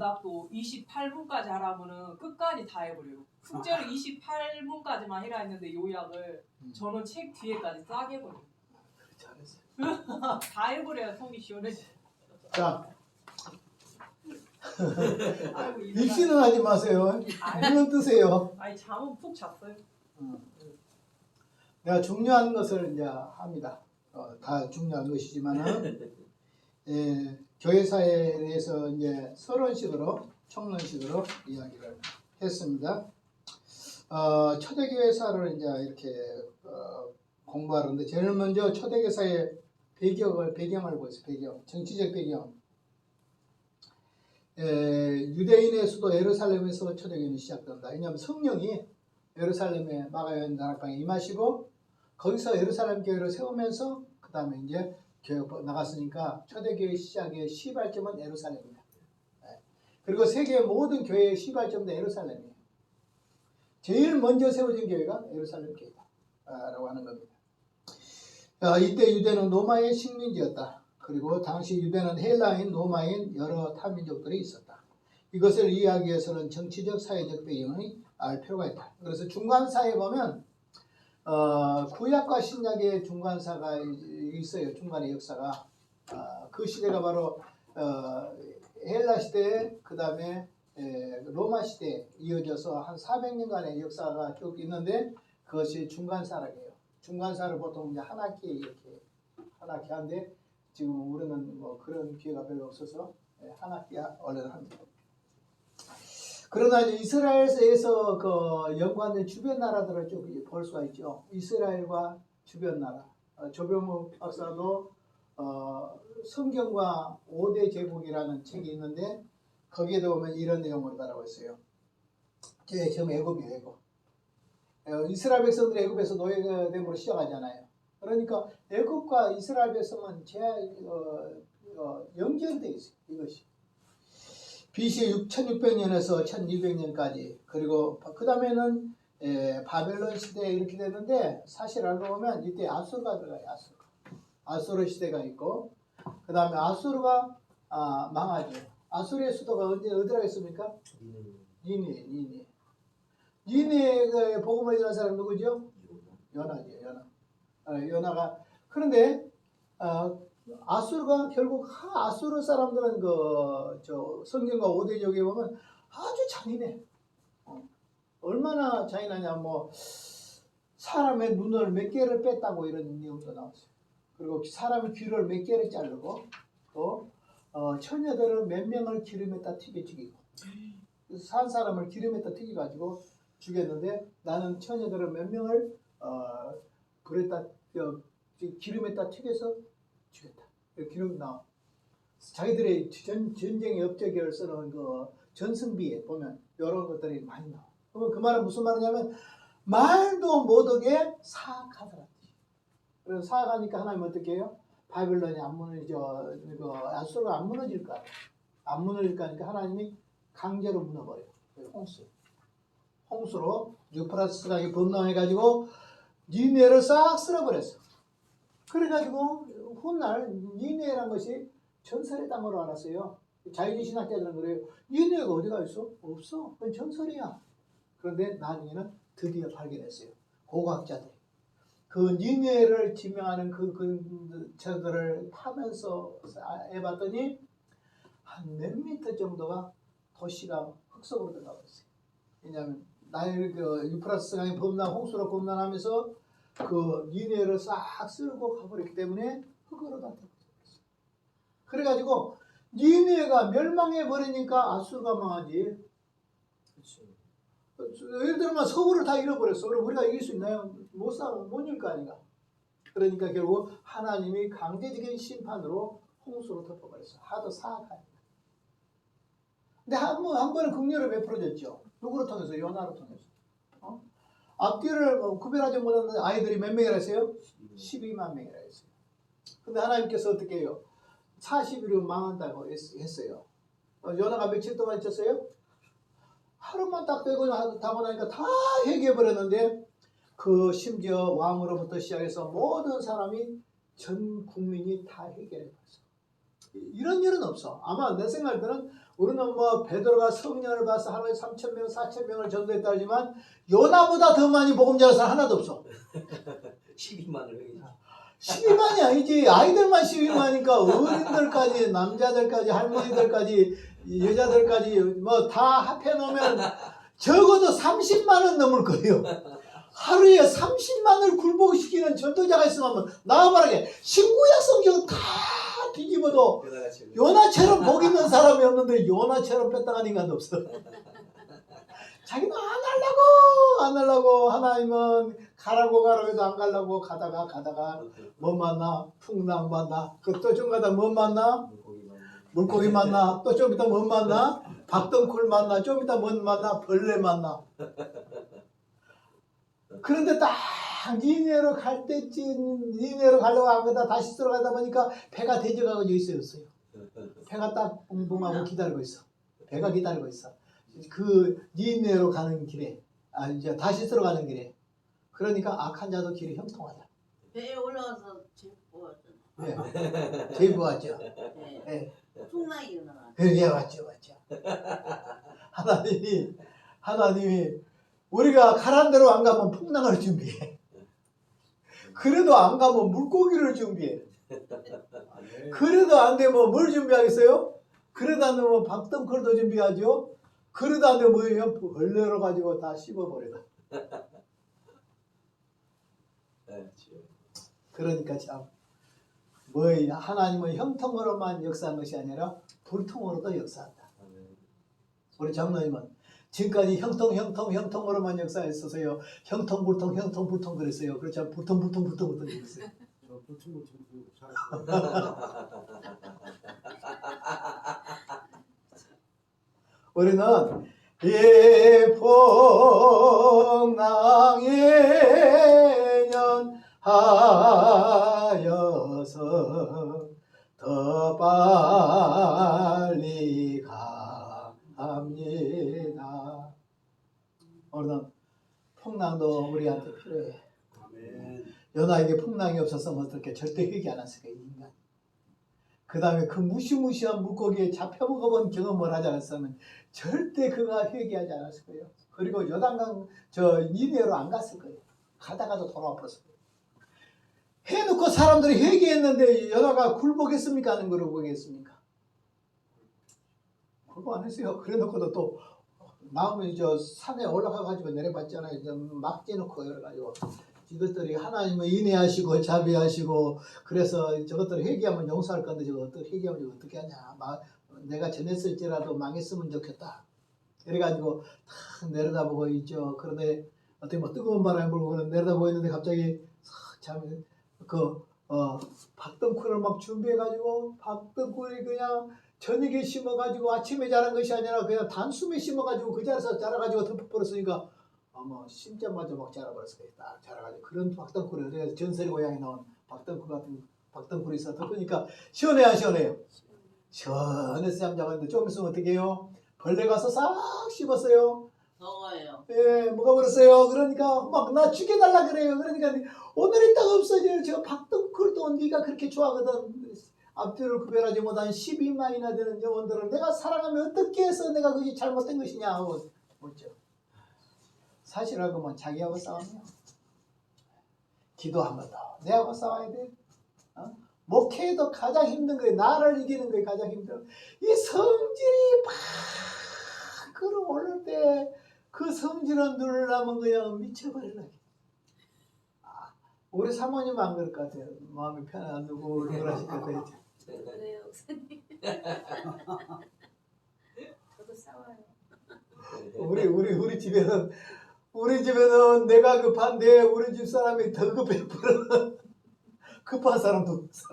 정답도 28문까지 하라면은 끝까지 다 해버려요. 숙제를 28문까지만 해라 했는데 요약을 저는 책 뒤에까지 싹 해버려요. 잘했어요. 다 해버려야 속이 시원해져. 자, 아이고, 입시는 하지 마세요. 이건 뜨세요. 아니 잠은 푹 잤어요. 내가 중요한 것을 이제 합니다. 다 중요한 것이지만은 교회사에 대해서 이제 서론식으로 청론식으로 이야기를 했습니다. 초대교회사를 이제 이렇게 공부하는데 제일 먼저 초대교회사의 배경을 보세요. 배경, 정치적 배경. 유대인의 수도 예루살렘에서 초대교회는 시작된다. 왜냐하면 성령이 예루살렘에 마가요한 다락방에 임하시고 거기서 예루살렘 교회를 세우면서 그 다음에 이제 교회 나갔으니까 초대교회 시작의 시발점은 예루살렘이다. 그리고 세계 모든 교회의 시발점도 예루살렘이에요. 제일 먼저 세워진 교회가 예루살렘 교회다라고 하는 겁니다. 이때 유대는 로마의 식민지였다. 그리고 당시 유대는 헬라인, 로마인 여러 타민족들이 있었다. 이것을 이해하기 위해서는 정치적, 사회적 배경을 알 필요가 있다. 그래서 중간사에 보면 구약과 신약의 중간사가 있어요. 중간의 역사가. 그 시대가 바로 헬라 시대, 그 다음에 로마 시대에 이어져서 한 400년간의 역사가 쭉 있는데 그것이 중간사라고 해요. 중간사를 보통 이제 한 학기에 이렇게 한 학기 한데 지금 우리는 뭐 그런 기회가 별로 없어서 한 학기 원래는 합니다. 그러나 이스라엘에서 그 연관된 주변 나라들을 쭉 볼 수가 있죠. 이스라엘과 주변 나라. 조병욱 박사도 성경과 5대 제국이라는 책이 있는데 거기에 보면 이런 내용을 달하고 있어요. 지금 애굽이에요. 애굽. 이스라엘 백성들이 애굽에서 노예됨으로 시작하잖아요. 그러니까 애굽과 이스라엘 백성은 연결돼 있어요. 이것이. BC 1600년에서 1200년까지 그리고 그 다음에는 바벨론 시대에 이렇게 되는데 사실 알고 보면 이때 아수르가 들어가요. 아수르 시대가 있고 그 다음에 아수르가 망하죠. 아수르의 수도가 어디라고 했습니까? 니네. 니네에 복음을 전한 사람 누구죠? 요나죠. 요나가 그런데 아수르가 결국 아수르 사람들은 성경과 5대적에 보면 아주 잔인해. 얼마나 잔인하냐 뭐 사람의 눈을 몇 개를 뺐다고 이런 내용도 나왔어요. 그리고 사람의 귀를 몇 개를 자르고 또 처녀들을 몇 명을 기름에다 튀겨 죽이고 산 사람을 기름에다 튀겨가지고 죽였는데 나는 처녀들을 몇 명을 불에다 기름에다 튀겨서 죽였다. 기록 나와. 자기들의 전쟁의 업적을 쓰는 그 전승비에 보면 이런 것들이 많이 나와. 그러면 그 말은 무슨 말이냐면 말도 못하게 사악하더라. 그래서 사악하니까 하나님 어떻게 해요? 바빌론이 안 무너져, 아수르가 안 무너질까? 안 무너질까 하니까 하나님이 강제로 무너버려요. 홍수로 유프라테스강이 범람해가지고 니네를 싹 쓸어버렸어. 그래가지고 훗날 니네라는 것이 전설의 땅으로 알았어요. 자유주의 신학자들은 그래요. 니네가 어디가 있어? 없어. 그건 전설이야. 그런데 나중에는 드디어 발견했어요. 고고학자들이. 그 니네를 지명하는 그 근처들을 타면서 해봤더니 한 몇 미터 정도가 도시가 흙속으로 들어가고 있어요. 왜냐하면 나일 유프라테스강이 홍수로 범람하면서 그 니네를 싹 쓸고 가버렸기 때문에 흙으로 다 들어갔어요. 그래가지고 니네가 멸망해 버리니까 아수르가 망하지. 그렇죠. 예를 들면 서울을 다 잃어버렸어. 그럼 우리가 이길 수 있나요? 못 이길 거 아닌가. 그러니까 결국 하나님이 강제적인 심판으로 홍수로 덮어버렸어. 하도 사악하니까. 근데 한 번은 긍휼을 베풀어줬죠. 누구로 통해서? 요나로 통해서. 앞뒤를 구별하지 못하는 아이들이 몇 명이라 했어요? 12만 명이라 했어요. 근데 하나님께서 어떻게 해요? 40일을 망한다고 했어요. 요나가 며칠 동안 있었어요? 하루만 딱 빼고 타고 나니까 다 해결해버렸는데 그 심지어 왕으로부터 시작해서 모든 사람이 전 국민이 다 해결해버렸어. 이런 일은 없어. 아마 내 생각에는 우리는 뭐 베드로가 성령을 받아서 하루에 3,000명, 4,000명을 전도했다 하지만 요나보다 더 많이 복음 전한 사람 하나도 없어. 12만을 12만이 아니지. 아이들만 12만이니까 어른들까지, 남자들까지, 할머니들까지, 여자들까지 뭐 다 합해 놓으면 적어도 30만은 넘을 거예요. 하루에 30만을 굴복시키는 전도자가 있으면 나와바라게 신구약 성경 다 뒤집어도 요나처럼 복 있는 사람이 없는데 요나처럼 뺐다간 인간도 없어. 자기는 안 하려고 하나님은 가라고 해도 안 가려고 가다가 뭐 만나? 풍랑 만나. 또 좀 가다 뭐 만나? 물고기 만나. 또 좀 이따 뭐 만나? 박덩쿨 만나. 좀 이따 뭐 만나? 벌레 만나. 그런데 딱 니네로 갈 때쯤 니네로 가려고 하거나 다시 들어가다 보니까 배가 대적하고 있어요. 배가 딱 붕붕하고 기다리고 있어. 배가 기다리고 있어. 그 니네로 가는 길에 이제 다시 들어가는 길에. 그러니까 악한 자도 길이 형통하다. 배에 올라가서 제일 보았잖아. 네. 제일 보았죠. 네. 네. 풍랑이 일어나. 예, 맞죠. 하나님이 우리가 가란 대로 안 가면 풍랑을 준비해. 그래도 안 가면 물고기를 준비해. 그래도 안 되면 뭘 준비하겠어요? 그래도 안 되면 박덩쿨도 준비하죠. 그래도 안 되면 뭐예요? 벌레로 가지고 다 씹어버려라. 그러니까 참 하나님은 형통으로만 역사한 것이 아니라 불통으로도 역사한다. 우리 장로님은 지금까지 형통으로만 역사했어서요. 형통 불통 그랬어요. 그렇죠. 불통 그랬어요. 불통 우리는 예풍랑예년하여서 더 빨리 갑니다. 우리는 풍랑도 우리한테 필요해. 요나에게 풍랑이 없었으면 어떻게 절대 회개 안 했을 거야, 인간. 그 다음에 그 무시무시한 물고기에 잡혀먹어본 경험을 하지 않았으면 절대 그가 회개하지 않았을 거예요. 그리고 요단강 니네로 안 갔을 거예요. 가다가도 돌아와 버렸을 거예요. 해놓고 사람들이 회개했는데 요나가 굴복했습니까? 아니면 굴복했습니까? 굴복 안 했어요. 그래 놓고도 또 마음이 산에 올라가가지고 내려봤잖아요. 막 찌놓고 이래가지고 이것들이 하나님을 인내하시고 자비하시고 그래서 저것들 회개하면 용서할 건데 저거 회개하면 저거 어떻게 하냐. 내가 전했을지라도 망했으면 좋겠다. 그래가지고 탁 내려다보고 있죠. 그런데 어떻게 뭐 뜨거운 바람이 불고 내려다보고 있는데 갑자기 참 박덩쿨을 막 준비해가지고 박덩쿨이 그냥 저녁에 심어가지고 아침에 자란 것이 아니라 그냥 단숨에 심어가지고 그 자리에서 자라가지고 덮어버렸으니까 아마 심자마자 막 자라버렸어요. 딱 자라가지고 그런 박덩쿨을 그래서 전설의 고향에 나온 박덩쿨 같은 박덩쿨이 있어 덮으니까 시원해요, 안 시원해요? 시원해서 잠자는데 좀 있으면 어떻게 해요? 벌레 가서 싹 씹었어요. 더워요. 예, 뭐가 그랬어요? 그러니까 막 나 죽여달라 그래요. 그러니까 오늘 있다가 없어져요. 저 박덩쿨도 네가 그렇게 좋아하거든. 앞뒤를 구별하지 못한 12만이나 되는 영혼들을 내가 사랑하면 어떻게 해서 내가 그것이 잘못된 것이냐 하고 묻죠. 사실 알고 보면 자기하고 싸우면 기도하면 더 내하고 싸워야 돼. 목회도 가장 힘든 거예요. 나를 이기는 거예요. 가장 힘들어. 이 성질이 막 끌어올릴 때 그 성질을 누르려면 그냥 미쳐버리려고. 우리 사모님 안 그럴 것 같아요. 마음이 편안 안 두고 그러실 것 같아요. 그래요, 목사님. 저도 싸워요. 우리 집에는 내가 급한데 우리 집 사람이 더 급해 버려. 급한 사람도 없어.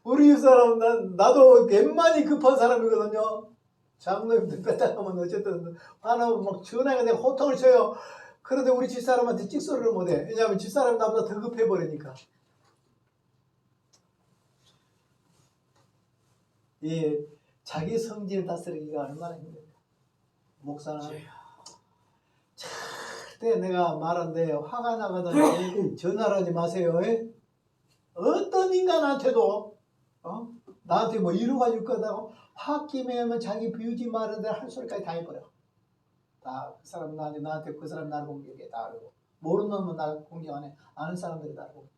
우리 집 사람 나도 웬만히 급한 사람이거든요. 장로님들 뺐다가면 어쨌든 화나면 막 전화가 내가 호통을 쳐요. 그런데 우리 집사람한테 찍소리를 못해. 왜냐하면 집사람이 나보다 더 급해버리니까. 이 자기 성질 다스리기가 얼마나 힘들까. 목사는 절대 내가 말한데 화가 나거든. 전화를 하지 마세요. 어떤 인간한테도 나한테 뭐 이루가 줄 거다고 홧김에 자기 비우지 말은 대로 할 소리까지 다 해버려. 다 그 사람 나한테 그 사람 나를 공격해 다 알고 모르는 놈은 나를 공격 안 해. 아는 사람들이 나를 공격.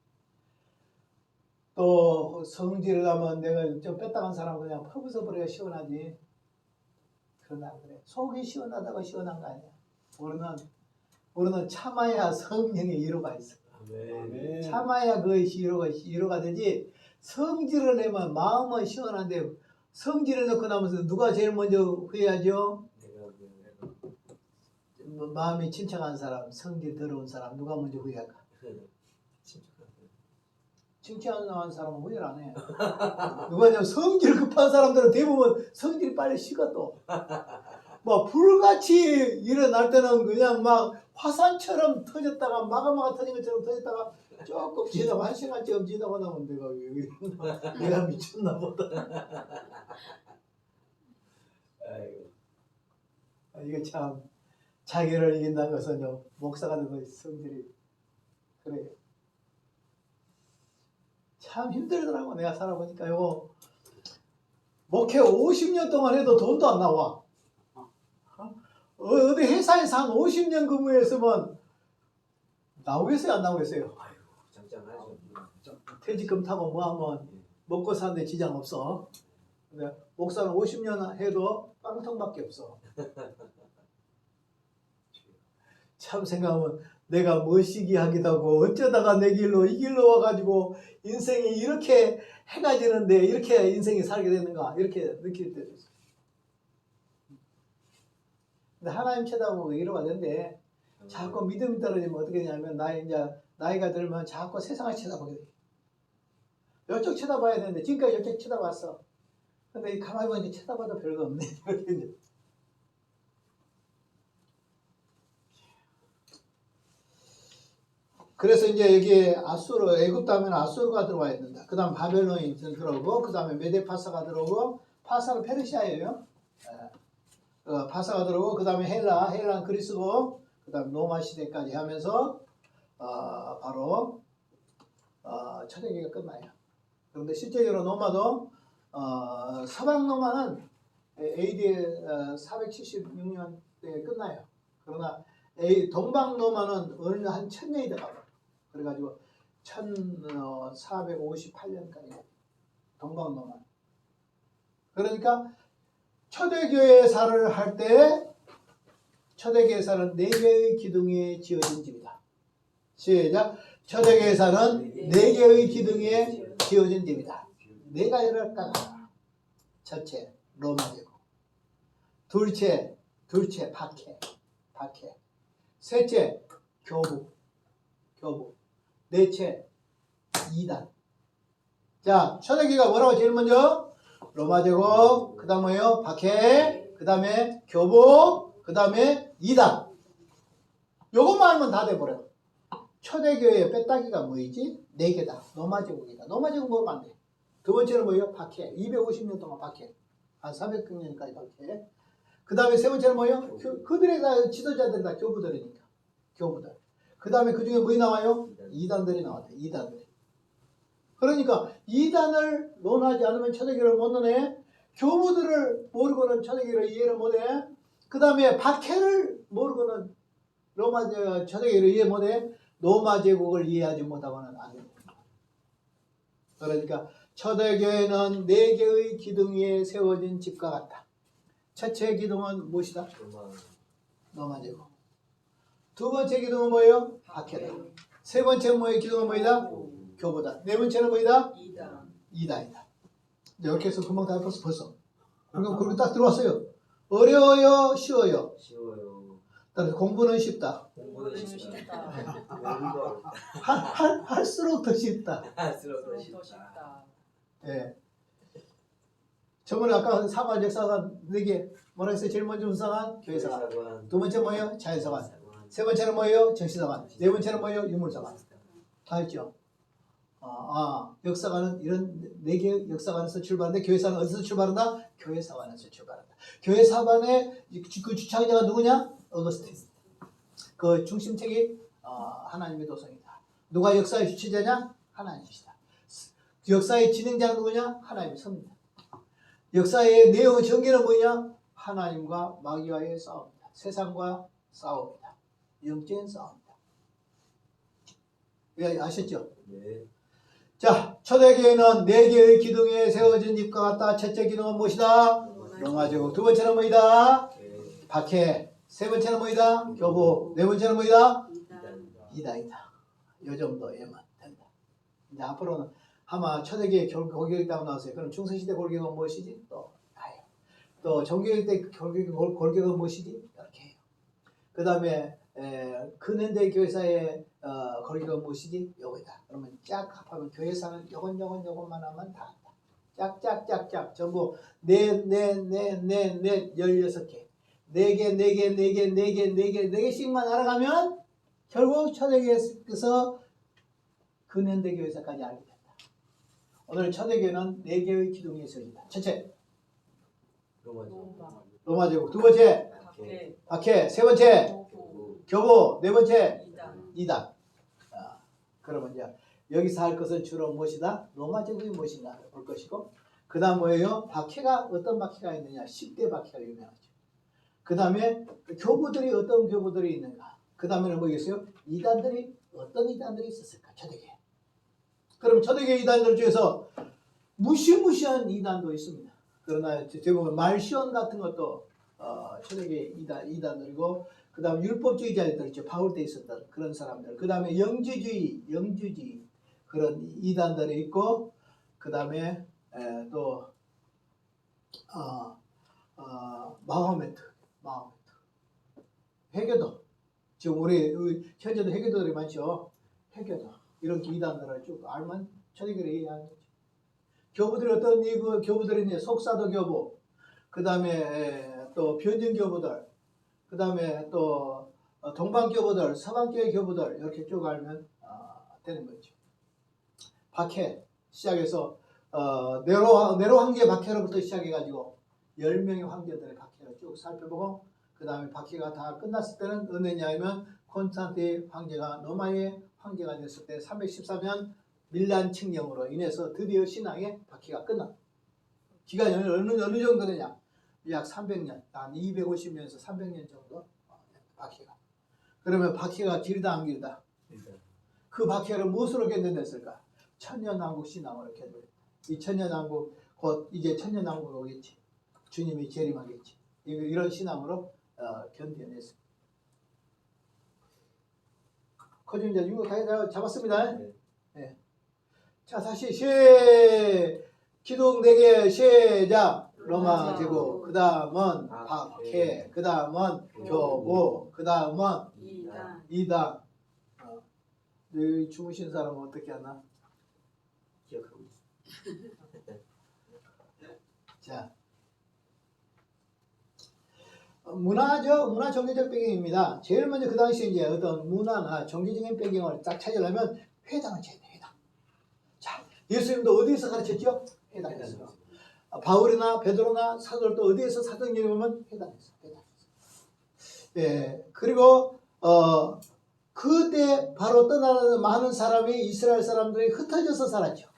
또 성질을 하면 내가 좀 뺐다간 사람 그냥 퍼부숴 버려야 시원하지. 그러나 그래. 속이 시원하다고 시원한 거 아니야. 우리는 참아야 성령의 위로가 있어. 아멘. 참아야 그것이 위로가 되지. 성질을 내면 마음은 시원한데 성질을 넣고 나면서 누가 제일 먼저 후회하죠? 마음이 침착한 사람, 성질 더러운 사람 누가 먼저 후회할까? 침착한 사람은 후회를 안 해. 누가냐 성질 급한 사람들은 대부분 성질이 빨리 식어 또. 뭐 불같이 일어날 때는 그냥 막 화산처럼 터졌다가 마가마가 터진 것처럼 터졌다가 조금 지나고 1시간쯤 지나고 나면 내가 왜 이러나 내가 미쳤나 보다. 아이고. 이게 참 자기를 이긴다는 것은 목사가 되면 성질이 그래. 참 힘들더라고 내가 살아보니까 요 목회 50년 동안 해도 돈도 안 나와. 어디 회사에서 한 50년 근무했으면 나오겠어요 안 나오겠어요? 아이고 짱짱하죠. 퇴직금 타고 뭐 하면 먹고 사는데 지장 없어. 근데 목사는 50년 해도 빵통밖에 없어. 참 생각하면 내가 멋이기 하기도 하고 어쩌다가 내 길로 이 길로 와가지고 인생이 이렇게 해가 지는데 이렇게 인생이 살게 되는가 이렇게 느낄 때도 있어. 근데 하나님 쳐다보고 위로가 되는데 자꾸 믿음이 떨어지면 어떻게 되냐면 나이가 들면 자꾸 세상을 쳐다보게 돼. 이쪽 쳐다봐야 되는데 지금까지 이쪽 쳐다봤어. 근데 가만히 보니 쳐다봐도 별거 없네. 이렇게 이제. 그래서 이제 여기 아수르, 애굽도 하면 아수르가 들어와 있는다. 그 다음 바벨론이 들어오고, 그 다음에 메데파사가 들어오고, 파사는 페르시아예요. 파사가 들어오고, 그 다음에 헬라는 그리스고, 그 다음에 로마 시대까지 하면서, 바로, 초대기가 끝나요. 그런데 실제적으로 로마도, 서방 로마는 AD 476년에 끝나요. 그러나, 동방 로마는 어느 한 1000년이 돼가고 그래가지고 1458년까지 동방 로마. 그러니까 초대교회사를 할 때 초대교회사는 4개의 기둥에 지어진 집이다. 시작. 초대교회사는 4개의 기둥에 지어진 집이다. 4가지를 딱 알아. 첫째 로마 제국, 둘째 박해. 셋째 교부, 넷째 이단. 자, 초대교회가 뭐라고 제일 먼저? 로마 제국, 그 다음 뭐예요? 박해, 그 다음에 교부, 그 다음에 이단. 요것만 하면 다 돼버려. 초대교회의 빼따기가 뭐이지? 4개다. 로마 제국이다. 로마 제국 모르면 안 돼. 두 번째는 뭐예요? 박해. 250년 동안 박해. 한 300년까지 박해. 그 다음에 세 번째는 뭐예요? 그들의 다 지도자들이 다 교부들이니까. 교부들. 그 다음에 그 중에 뭐이 나와요? 이단들이 나왔대. 이단들이. 그러니까 이단을 논하지 않으면 초대교회를 못 논해. 교부들을 모르고는 초대교회를 이해를 못해. 그 다음에 박해를 모르고는 초대교회를 이해 못해. 로마 제국을 이해하지 못하고는 안 됩니다. 그러니까 초대교회는 4개의 기둥 위에 세워진 집과 같다. 첫째 기둥은 무엇이다? 로마 제국. 두 번째 기둥은 뭐예요? 박해다. 세 번째 기둥은 뭐이다? 교부다. 네 번째는 뭐이다? 이단이다. 이렇게 해서 금방 다 벌써. 그리고 딱 들어왔어요. 어려워요? 쉬워요? 쉬워요. 따라서 공부는 쉽다. 공부는 쉽다. 할수록 더 쉽다. 할수록 더 더 쉽다. 쉽다. 예. 저번에 아까 사관, 역사관 4개 뭐라 했어요? 제일 먼저 운사관, 교회사관. 두 번째 뭐예요? 자연사관. 세 번째는 뭐예요? 정치사관. 네 번째는 뭐예요? 유물사관. 다 했죠. 역사관은 이런 4개 역사관에서 출발하는데 교회사관은 어디서 출발한다? 교회사관에서 출발한다. 교회사관의 그 주창자가 누구냐? 어거스틴. 그 중심책이 하나님의 도성이다. 누가 역사의 주체자냐? 하나님이시다. 역사의 진행자는 누구냐? 하나님의 성입니다. 역사의 내용 전개는 뭐냐? 하나님과 마귀와의 싸움이다. 세상과 싸움이다. 영적인 싸움이다. 예, 아셨죠? 네. 자, 초대교회는 4개의 기둥에 세워진 집과 같다. 첫째 기둥은 무엇이다? 로마제국. 두 번째는 뭐이다? 네. 박해. 세 번째는 뭐이다? 교부. 네 번째는 뭐이다? 이단. 이다이다. 요 정도에만 된다. 이제 앞으로는 아마 초대교회 골격이 있다고 나왔어요. 그럼 중세시대 골격은 무엇이지? 또 나요. 또 종교일 때 골격은 무엇이지? 이렇게 해요. 그 다음에 근현대 교회사의 골격은 무엇이지? 요거다. 그러면 쫙 합하면 교회사는 요것만 하면 다 한다. 짝짝짝짝 전부 16개 4개씩만 알아가면 결국 초대교회에서 근현대 교회사까지 알게 된다. 오늘 초대교회는 4개의 기둥이 있습니다. 첫째, 로마제국. 두 번째, 박해. 박해. 세 번째, 교부. 교부. 네 번째, 이단. 이단. 그러면 이제 여기서 할 것은 주로 무엇이다? 로마제국이 무엇인가 볼 것이고, 그 다음 뭐예요? 박해가 어떤 박해가 있느냐? 10대 박해가 유명하죠. 그 다음에 교부들이 어떤 교부들이 있는가? 그 다음에는 뭐겠어요? 이단들이 어떤 이단들이 있었을까? 초대교회. 그럼 초대교회 이단들 중에서 무시무시한 이단도 있습니다. 그러나 대부분 말시온 같은 것도 초대교회 이단들이고, 그 다음 율법주의자들 있죠. 바울 때 있었던 그런 사람들. 그 다음에 영주주의 그런 이단들이 있고, 그 다음에 또 마호메트, 회교도. 지금 우리 현재도 회교도들이 많죠. 회교도. 이런 이단들을 쭉 알면 초대교회를 이해하는 거죠. 교부들이 어떤 교부들이 있냐? 속사도 교부, 그 다음에 또 변증 교부들, 그 다음에 또 동방 교부들, 서방교회 교부들 이렇게 쭉 알면 되는 거죠. 박해 시작해서 네로 황제 박해로부터 시작해가지고 10명의 황제들의 박해를 쭉 살펴보고, 그 다음에 박해가 다 끝났을 때는 어느냐면 콘스탄틴 황제가 로마의 황제가 됐을 때 314년 밀란 칙령으로 인해서 드디어 신앙의 박해가 끝났다. 기간이 어느 정도 되냐? 약 300년, 한 250년에서 300년 정도 박해가. 그러면 박해가 길다 안 길다? 그 박해를 무엇으로 견뎌냈을까? 천년왕국 신앙으로 견뎌냈다. 이 천년왕국 곧 이제 천년왕국 오겠지. 주님이 재림하겠지. 이런 신앙으로 견뎌냈습니다. 거짓말 이거 다 잡았습니다. 네. 네. 자, 다시 기둥 4개 시작. 로마 제국. 그 다음은 박해. 그 다음은 교부. 그 다음은 이단. 이단. 여기 주무신 사람은 어떻게 하나? 기억하고 있습니다. 자, 문화 종교적 배경입니다. 제일 먼저 그 당시에 이제 어떤 문화나 종교적인 배경을 딱 찾으려면 회당을 쳐야 돼. 회당. 자, 예수님도 어디에서 가르쳤죠? 회당에서. 바울이나 베드로나 사도들도 어디에서 사도행전에 보면 회당에서. 예, 그리고 그때 바로 떠나는 많은 사람이 이스라엘 사람들이 흩어져서 살았죠.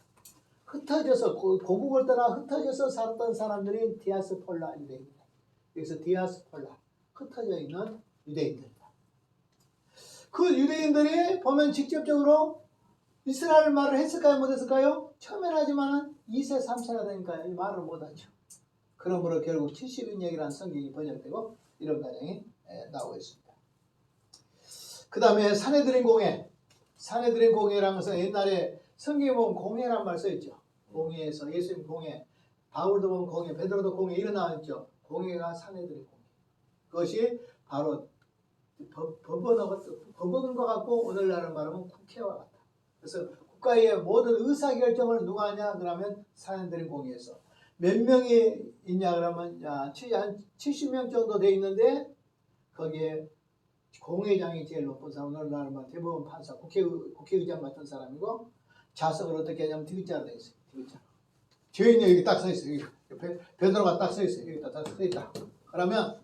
흩어져서 고국을 떠나 흩어져서 살았던 사람들이 디아스폴라 유대인들. 여기서 디아스폴라, 흩어져 있는 유대인들이다. 그 유대인들이 보면 직접적으로 이스라엘 말을 했을까요? 못했을까요? 처음엔 하지만 2세, 3세가 되니까 이 말을 못하죠. 그러므로 결국 70인역이라는 성경이 번역되고 이런 과정이 나오고 있습니다. 그 다음에 산헤드린 공회. 산헤드린 공회라는 것은 옛날에 성경에 보면 공회란 말 써있죠. 공회에서 예수님 공회, 바울도 보면 공회, 베드로도 공회 이런 나와있죠. 공회가 산헤드린 공회. 그것이 바로 법원과 같고 오늘날은 말하면 국회와 같다. 그래서 국가의 모든 의사결정을 누가 하냐 그러면 산헤드린 공회에서 몇 명이 있냐 그러면 한 70명 정도 돼 있는데 거기에 공회장이 제일 높은 사람, 오늘날은 대법원 판사, 국회의장 같은 사람이고 좌석을 어떻게 하냐면 디귿자로 돼 있어요. 디귿자로. 죄인이 여기 딱 서 있어요. 여기 베드로가 딱 서 있어요. 여기 딱 서 있다. 그러면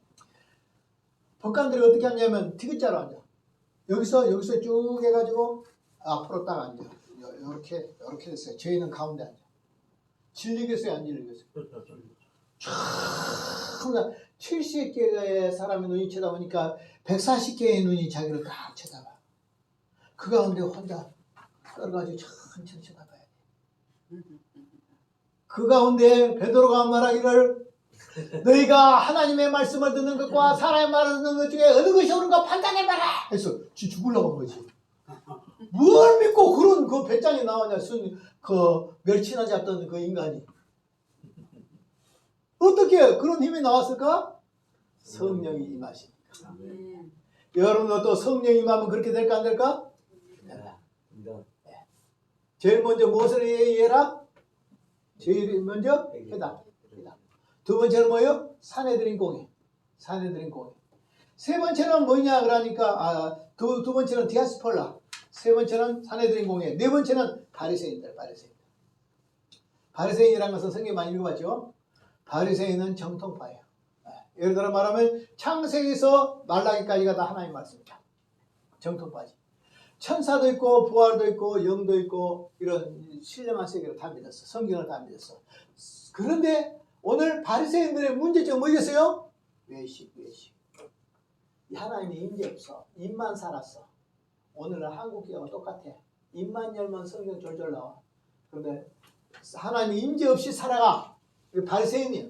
법관들이 어떻게 하냐면 디귿자로 앉아. 여기서 쭉 해가지고 앞으로 딱 앉아. 이렇게 됐어요. 죄인은 가운데 앉아. 진리겠어요, 안 진리겠어요? 쫙 70개의 사람의 눈이 쳐다보니까 140개의 눈이 자기를 딱 쳐다봐. 그 가운데 혼자 떨어가지고 천천히 쳐다봐야 돼. 그 가운데 베드로가 말하기를 너희가 하나님의 말씀을 듣는 것과 사람의 말을 듣는 것 중에 어느 것이 옳은가 판단해봐라 해서 죽으려고 한 거지. 뭘 믿고 그런 그 배짱이 나오냐, 그 멸치나 잡던 그 인간이. 어떻게 그런 힘이 나왔을까? 성령이 임하시니까. 여러분도 또 성령이 임하면 그렇게 될까 안 될까? 제일 먼저 무엇을 이해해라? 제일 먼저 회당. 두 번째는 뭐예요? 사내들인 공회. 사내들인 공회. 세 번째는 뭐냐 그러니까 두 번째는 디아스폴라. 세 번째는 사내들인 공회. 네 번째는 바리새인들. 바리새인이라는 것은 성경 많이 읽어봤죠? 바리새인은 정통파예요. 예를 들어 말하면 창세기에서 말라기까지가 다 하나님 말씀이다. 정통파지. 천사도 있고 부활도 있고 영도 있고 이런 신령한 세계를 다 믿었어. 성경을 다 믿었어. 그런데 오늘 바리새인들의 문제점은 뭐겠어요? 외식. 하나님이 임재 없어. 입만 살았어. 오늘은 한국 교회와 똑같아. 입만 열면 성경 졸졸 나와. 그런데 하나님이 임재 없이 살아가. 바리새인이야.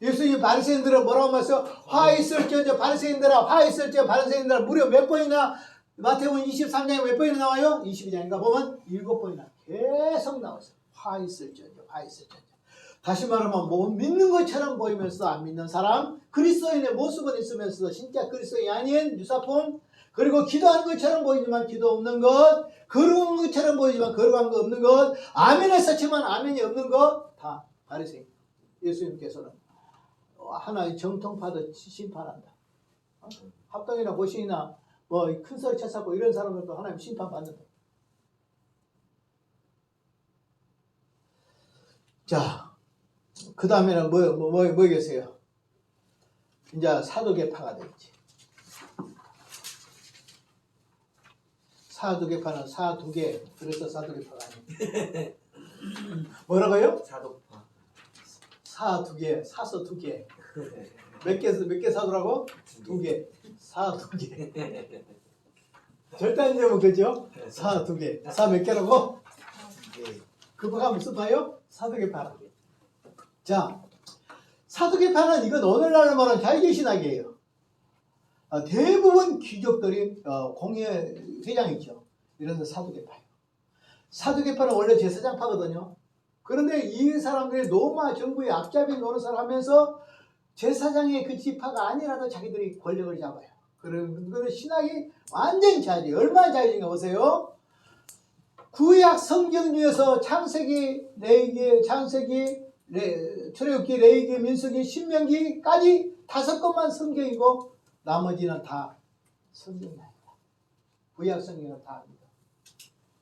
예수님 바리새인들은 뭐라고 말했어요? 화 있을지어다 바리새인들아, 화 있을지어다 바리새인들아. 무려 몇 번이나 마태복음 23장에 몇 번이나 나와요? 22장인가 보면 7번이나 계속 나와서 화 있을지어다. 다시 말하면 못 믿는 것처럼 보이면서 안 믿는 사람, 그리스도인의 모습은 있으면서 진짜 그리스도인이 아닌 유사품, 그리고 기도하는 것처럼 보이지만 기도 없는 것, 거룩한 것처럼 보이지만 거룩한 거 없는 것, 아멘을 썼지만 아멘이 없는 것, 다 바리새인. 예수님께서는 하나의 정통파도 심판한다. 합당이나 보신이나 뭐 큰 소리 쳐싸고 이런 사람들도 하나님 심판받는다. 자, 그 다음에는 뭐겠어요? 이제 사두개파가 되겠지. 사두개파는 사두개, 그래서 사두개파가 아니에요. 뭐라고요? 사도파. 사두개, 사서 두개. 몇 개 사두라고? 2개. 사두개. 절대 안 되면 그죠? 사두개. 사 몇 개라고? 그거 한번 써봐요? 사두개파. 자, 사두개파는 이건 오늘날로 말하는 자유신학이에요. 대부분 귀족들이 공예 회장이죠. 이래서 사두개파예요. 사두개파는 원래 제사장파거든요. 그런데 이 사람들이 로마 정부의 앞잡이 노릇을 하면서 제사장의 그 지파가 아니라도 자기들이 권력을 잡아요. 그런 신학이 완전히 자유지. 얼마나 자유인가 보세요. 구약 성경 중에서 창세기, 출애굽기, 레위기, 민수기, 신명기까지 5권만 성경이고 나머지는 다 성경이 아니다. 구약 성경은 다 믿어.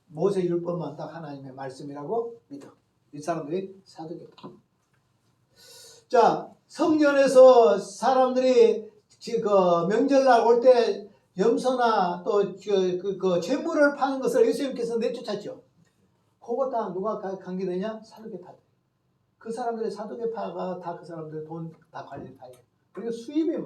모세 율법만 딱 하나님의 말씀이라고 믿어. 이 사람들이 사두개파. 자, 성전에서 사람들이 그 명절날 올 때 염소나 또 그 재물을 파는 것을 예수님께서 내쫓았죠. 그거 다 누가 관계되냐? 사두개파들. 그 사람들의 사두개파가 다 그 사람들 돈 다 관리를 다 해요. 그리고 수입이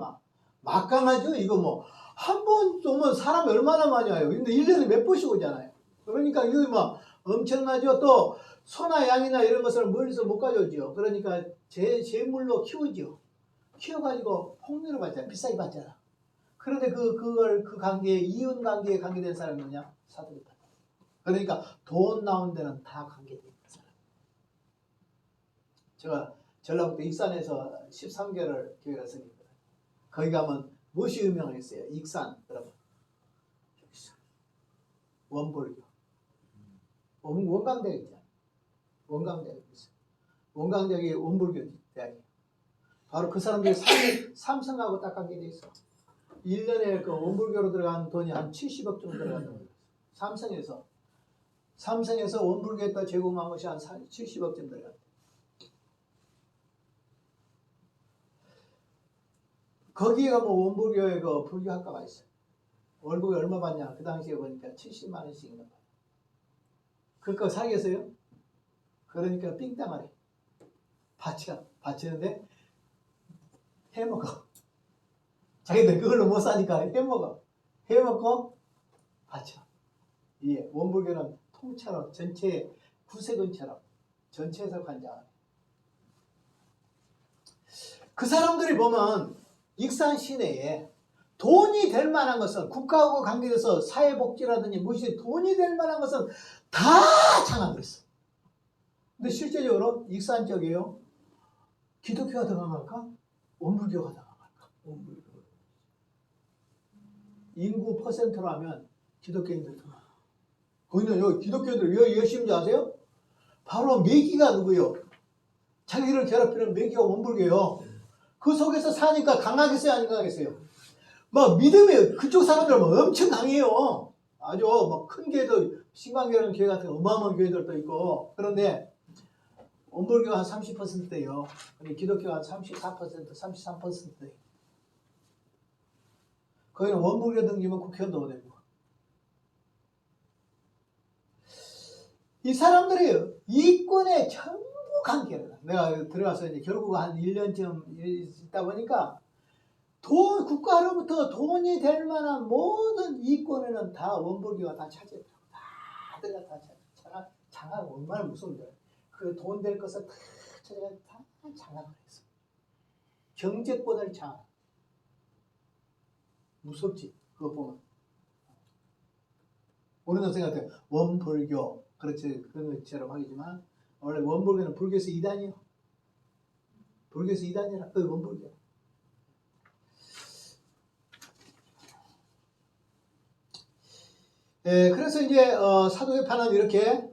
막강하죠. 이거 뭐 한 번 오면 사람이 얼마나 많이 와요. 근데 1년에 몇 번씩 오잖아요. 그러니까 이거 엄청나죠. 또 소나 양이나 이런 것을 멀리서 못 가져오죠. 그러니까 제물로 키우죠. 키워가지고 폭리를 받잖아. 비싸게 받잖아. 그런데 그 관계에, 이윤 관계에 관계된 사람이 뭐냐? 사두개파. 그러니까 돈 나온 데는 다 관계된 사람. 제가 전라북도 익산에서 13개월 교회를 섬겼거든요. 거기 가면 무엇이 유명을 했어요? 익산, 여러분. 원불교. 원광대학 있잖아요. 원광대학 있어요. 원광대학이 원불교 대학이에요. 바로 그 사람들이 삼성하고 딱 관계돼 있어. 1년에 그 원불교로 들어간 돈이 한 70억 정도 들어간다고 그랬어요. 삼성에서 원불교에다 제공한 것이 한 70억 정도 들어갔다. 거기에 가면 원불교에 그 불교학과가 있어요. 월급이 얼마 받냐? 그 당시에 보니까 70만 원씩인가 봐요. 그거 사겠어요? 그러니까 삥땅하래. 받지 않아. 바치는데 해먹어. 자기들 그걸로 못 사니까 해먹어. 해먹고 바쳐. 예, 원불교는 통째로 전체 구세군처럼 전체에서 관장하네. 그 사람들이 보면 익산 시내에 돈이 될 만한 것은 국가하고 관계돼서 사회복지라든지 무엇이 돈이 될 만한 것은 다 장악을 했어. 근데 실제적으로 익산 쪽이에요. 기독교가 더 강할까? 원불교가 더 강할까? 원불교. 인구 퍼센트로 하면 기독교인들 더 많아. 거기는 여기 기독교인들 왜 열심히 아세요? 바로 매기가 누구요? 자기를 괴롭히는 매기가 원불교예요. 그 속에서 사니까 강하겠어요? 안 강하겠어요? 막 믿음이 그쪽 사람들 막 엄청 강해요. 아주 막 큰 교회도 신광교라는 교회 같은 어마어마한 교회들도 있고. 그런데 원불교가 한 30%예요. 근데 기독교가 한 34%, 33%예요. 거기는 원불교 등기면 국회의원도 되고. 이 사람들이 이권에 전부 관계를. 내가 들어가서 이제 결국 한 1년쯤 있다 보니까 국가로부터 돈이 될 만한 모든 이권에는 다 원불교가 다 차지했다. 다들 다 차지했다. 장악 얼마나 무서운데. 그 돈 될 것을 다 차지가 다 장악을 했어. 경제권을 장악. 무섭지. 그거 보면. 우리는 생각해 원불교 그렇지 그런 것처럼 하겠지만 원래 원불교는 불교에서 2단이요. 불교에서 2단이라 그 원불교. 그래서 이제 사도계파는 이렇게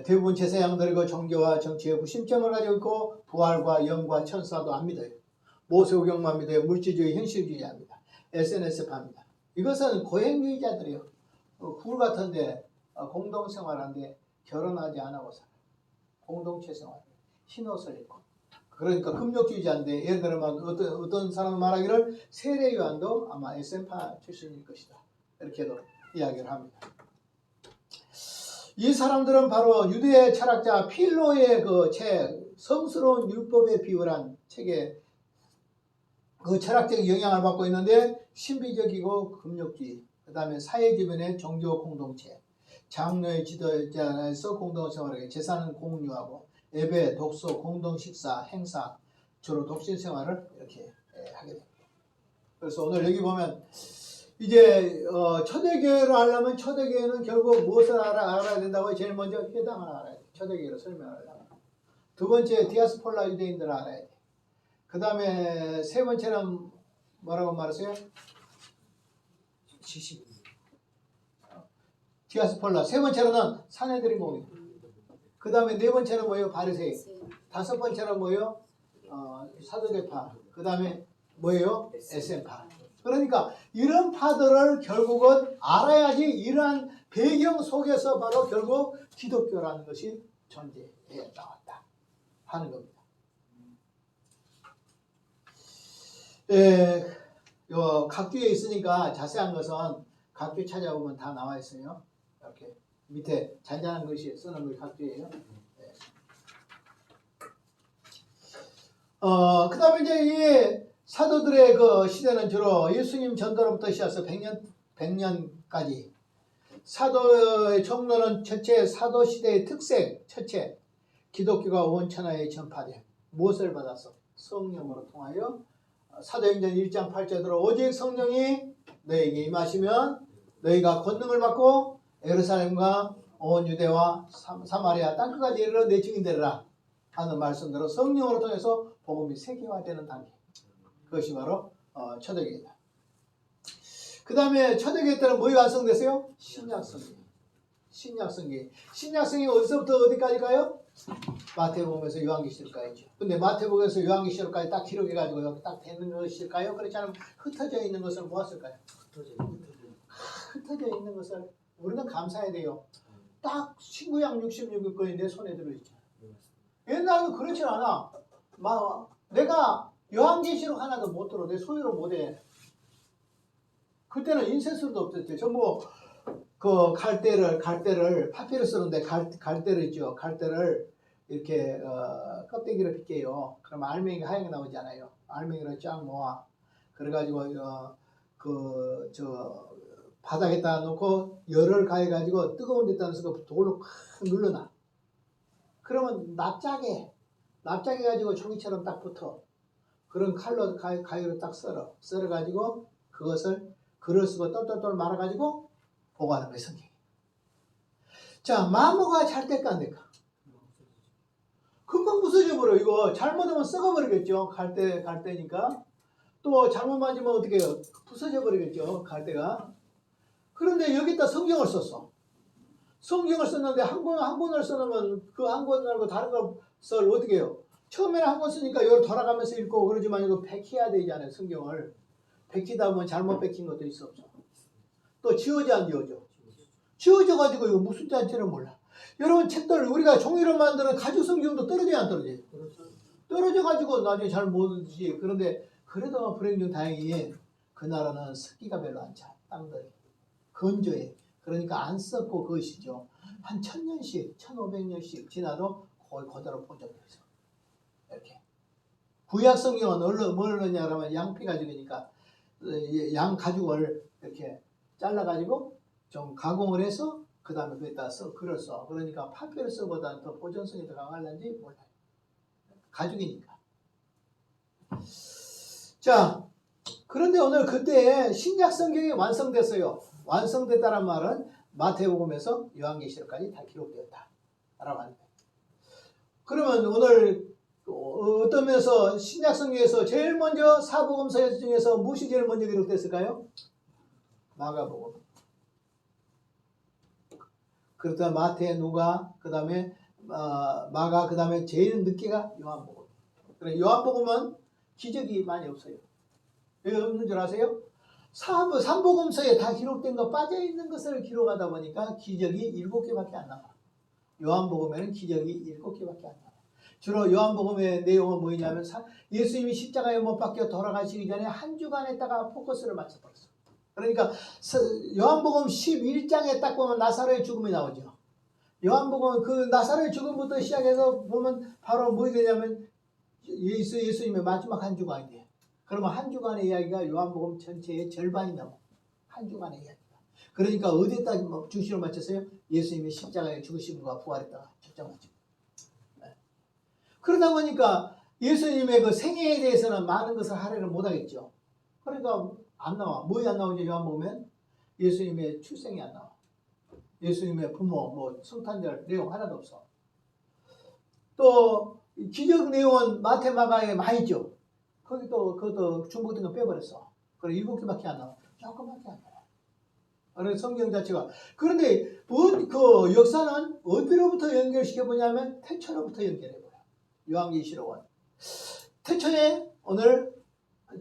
대부분 제사장들이고 종교와 정치의 구심점을 가지고 있고 부활과 영과 천사도 안 믿어요. 모세오경만 믿어요. 물질주의, 현실주의합니다. SNS파입니다. 이것은 고행주의자들이요. 굴 같은데 공동생활하는데 결혼하지 않고 살아요. 공동체 생활. 흰옷을 입고. 그러니까 금욕주의자인데 예를 들면 어떤 사람은 말하기를 세례요한도 아마 SN파 출신일 것이다. 이렇게도 이야기를 합니다. 이 사람들은 바로 유대 철학자 필로의 그 책 성스러운 율법에 비유란 책에 그 철학적 영향을 받고 있는데 신비적이고 금욕주의, 그 다음에 사회 주변의 종교 공동체, 장로의 지도자에서 공동생활하게 제사는 공유하고 예배, 독서, 공동식사, 행사, 주로 독신생활을 이렇게 하게 됩니다. 그래서 오늘 여기 보면 이제 초대교회를 하려면 초대교회는 결국 무엇을 알아야 된다고? 제일 먼저 회당을 알아야 돼. 초대교회를 설명하려면. 두 번째 디아스폴라 유대인들을 알아야 돼. 그 다음에 세 번째는 뭐라고 말했어요? 디아스폴라. 세 번째로는 사내들이 모임. 그 다음에 네 번째는 뭐예요? 바리새인. 다섯 번째는 뭐예요? 사도계파. 그 다음에 뭐예요? SN파. 그러니까 이런 파들을 결국은 알아야지 이러한 배경 속에서 바로 결국 기독교라는 것이 존재해 나왔다 하는 겁니다. 요 각주에 있으니까 자세한 것은 각주 찾아보면 다 나와 있어요. 이렇게 밑에 잔잔한 글씨 쓰는 게 각주예요. 그 다음에 이제 이 사도들의 그 시대는 주로 예수님 전도로부터 시작해서 100년까지 사도의 총론은 첫째 사도 시대의 특색, 첫째 기독교가 온 천하에 전파돼 무엇을 받아서 성령으로 통하여 사도행전 1장 8절대로 오직 성령이 너에게 임하시면 너희가 권능을 받고 예루살렘과 온 유대와 사마리아 땅끝까지 이르러 내 증인 되리라 하는 말씀대로 성령으로 통해서 복음이 세계화되는 단계. 그것이 바로 초대교회다. 그 다음에 초대교회 때는 뭐가 완성됐어요? 신약성경. 신약성경이 어디서부터 어디까지 가요? 마태복음에서 요한계시록까지죠. 근데 마태복음에서 요한계시록까지 딱 기록해가지고 딱 되는 것일까요? 그렇지 않으면 흩어져 있는 것을 모았을까요? 흩어져 있는 것을 우리는 감사해야 돼요. 딱 신구약 66권이 내 손에 들어있죠. 옛날에는 그렇지 않아. 내가 요한계시록 하나도 못 들어. 내 소유로 못해. 그때는 인쇄술도 없었대. 전부 그 갈대를 파피루스 쓰는데 갈대를 있죠. 갈대를 이렇게 껍데기를 벗겨요. 그러면 알맹이가 하얗게 나오잖아요. 알맹이를 쫙 모아. 그래가지고 바닥에다 놓고 열을 가해가지고 뜨거운 데다 넣어서 돌로 팍 눌러놔. 그러면 납작해 가지고 종이처럼 딱 붙어. 그런 칼로 가위로 딱 썰어가지고 그것을 글을 쓰고 똘똘똘 말아가지고 보관하는 거예요, 성경이. 자, 마모가 잘 될까 안 될까? 금방 부서져 버려. 이거 잘못하면 썩어버리겠죠. 갈대니까. 또 잘못 맞으면 어떻게 해요? 부서져 버리겠죠. 갈대가. 그런데 여기다 성경을 썼어. 성경을 썼는데 한 권을 써놓으면 그 한 권 말고 다른 것을 어떻게 해요? 처음에는 한 권 쓰니까 여기 돌아가면서 읽고 그러지만 이거 백해야 되잖아요. 성경을. 백히다 보면 잘못 백힌 것도 있어 없어. 또 지워져 안 지워져? 지워져가지고 이거 무슨 자인지는 몰라. 여러분 책들 우리가 종이로 만드는 가죽 성경도 떨어져야 안 떨어져요? 떨어져가지고 나중에 잘 못 읽지. 그런데 그래도 불행중 다행히 그 나라는 습기가 별로 안 차. 땅들이. 건조해. 그러니까 안 썩고 그것이죠. 한 1000년씩, 1500년씩 지나도 거의 그대로 보존되어 있어. 이렇게. 구약 성경은 뭘 넣냐 그러면 양피 가죽이니까 양 가죽을 이렇게 잘라가지고 좀 가공을 해서 그 다음에 거기다 글을 써. 그러니까 파피루스보다는 더 보존성이 더 강할는지 몰라요. 가죽이니까. 자, 그런데 오늘 그때 신약 성경이 완성됐어요. 완성됐다는 말은 마태복음에서 요한계시록까지 다 기록되었다. 라고 하는 거예요. 그러면 오늘 어떤 면에서 신약 성경에서 제일 먼저 사복음서 중에서 무엇이 제일 먼저 기록됐을까요? 마가복음. 그렇다 마태, 누가, 그 다음에 마가, 그 다음에 제일 늦게가 요한복음. 그래 요한복음은 기적이 많이 없어요. 왜 없는 줄 아세요? 삼복음서에 다 기록된 거 빠져있는 것을 기록하다 보니까 기적이 7개밖에 안 나와. 요한복음에는 기적이 7개밖에 안 나와. 주로 요한복음의 내용은 뭐냐면 예수님이 십자가에 못 박혀 돌아가시기 전에 한 주간에다가 포커스를 맞춰버렸어. 그러니까 요한복음 11장에 딱 보면 나사로의 죽음이 나오죠. 요한복음 그 나사로의 죽음부터 시작해서 보면 바로 뭐 되냐면 예수님의 마지막 한 주간이에요. 그러면 한 주간의 이야기가 요한복음 전체의 절반이 나와. 한 주간의 이야기가. 그러니까 어디에다 중심을 맞췄어요? 예수님의 십자가에 죽으심과 부활했다가 초점맞죠. 네. 그러다 보니까 예수님의 그 생애에 대해서는 많은 것을 할애를 못하겠죠. 그러니까 안 나와. 뭐에 안 나오죠? 요한복음엔 예수님의 출생이 안 나와. 예수님의 부모, 성탄절 내용 하나도 없어. 또 기적 내용은 마태, 마가에 많이 있죠. 거기 또 그것도 중복된 거 빼버렸어. 그리고 7개밖에 안 나와. 조금밖에 안 나와. 그래서 성경 자체가. 그런데 그 역사는 어디로부터 연결시켜 보냐면 태초로부터 연결해 버려. 요한계시록은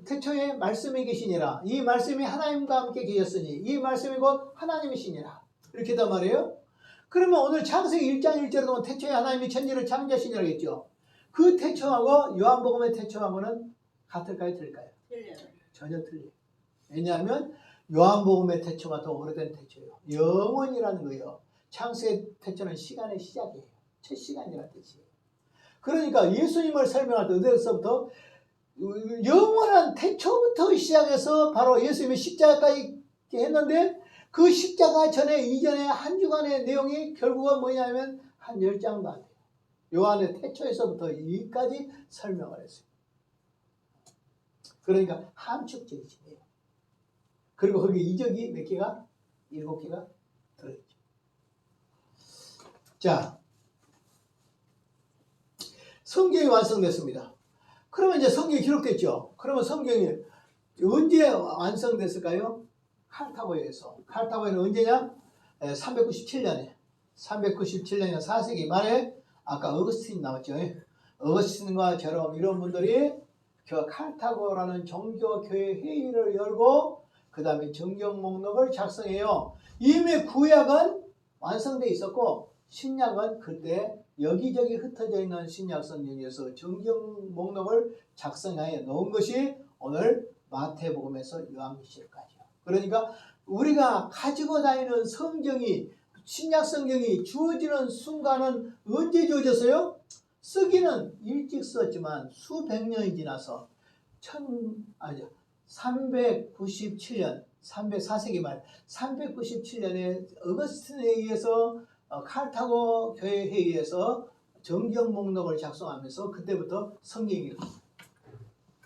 태초에 말씀이 계시니라. 이 말씀이 하나님과 함께 계셨으니 이 말씀이 곧 하나님이시니라. 이렇게 단 말이에요. 그러면 오늘 창세기 1장 1절에 보면 태초에 하나님이 천지를 창조하시니라고 했죠. 그 태초하고 요한복음의 태초하고는 같을까요? 틀릴까요? 틀려요. 전혀 틀려요. 왜냐하면 요한복음의 태초가 더 오래된 태초예요. 영원이라는 거예요. 창세의 태초는 시간의 시작이에요. 첫 시간이라는 뜻이에요. 그러니까 예수님을 설명할 때 어디서부터 영원한 태초부터 시작해서 바로 예수님의 십자가까지 했는데 그 십자가 이전에 한 주간의 내용이 결국은 뭐냐면 한 10장도 안 돼요. 요한의 태초에서부터 여기까지 설명을 했어요. 그러니까 함축적이시네요. 그리고 거기 이적이 몇 개가? 7개가 들어있죠. 자, 성경이 완성됐습니다. 그러면 이제 성경이 기록됐죠. 그러면 성경이 언제 완성됐을까요? 카르타고에서. 카르타고에는 언제냐? 397년에. 397년 4세기 말에 아까 어거스틴 나왔죠. 어거스틴과 저런 이런 분들이 그 카르타고라는 종교교회 회의를 열고 그 다음에 정경 목록을 작성해요. 이미 구약은 완성되어 있었고 신약은 그때 여기저기 흩어져 있는 신약 성경에서 정경 목록을 작성하여 놓은 것이 오늘 마태복음에서 요한계시록까지요. 그러니까 우리가 가지고 다니는 성경이 신약 성경이 주어지는 순간은 언제 주어졌어요? 쓰기는 일찍 썼지만 수백 년이 지나서 397년 304세기 말 397년에 어거스틴에 의해서 카르타고 교회 회의에서 정경 목록을 작성하면서 그때부터 성경이 일어납니다.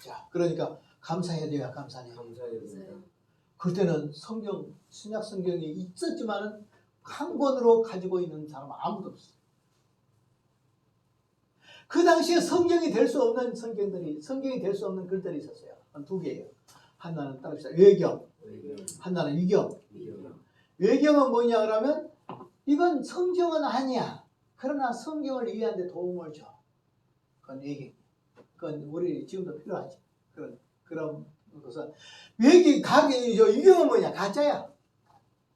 자, 그러니까 감사해야 돼요, 감사해요. 감사합니다. 그때는 신약 성경이 있었지만은 한 권으로 가지고 있는 사람 아무도 없어요. 그 당시에 성경이 될 수 없는 글들이 있었어요. 한 두 개예요. 하나는 따릅시다. 외경, 하나는 위경. 외경은 뭐냐 그러면 이건 성경은 아니야. 그러나 성경을 이해하는 데 도움을 줘. 그건 외경. 그건 우리 지금도 필요하지. 그런 것은 위경은 뭐냐? 가짜야.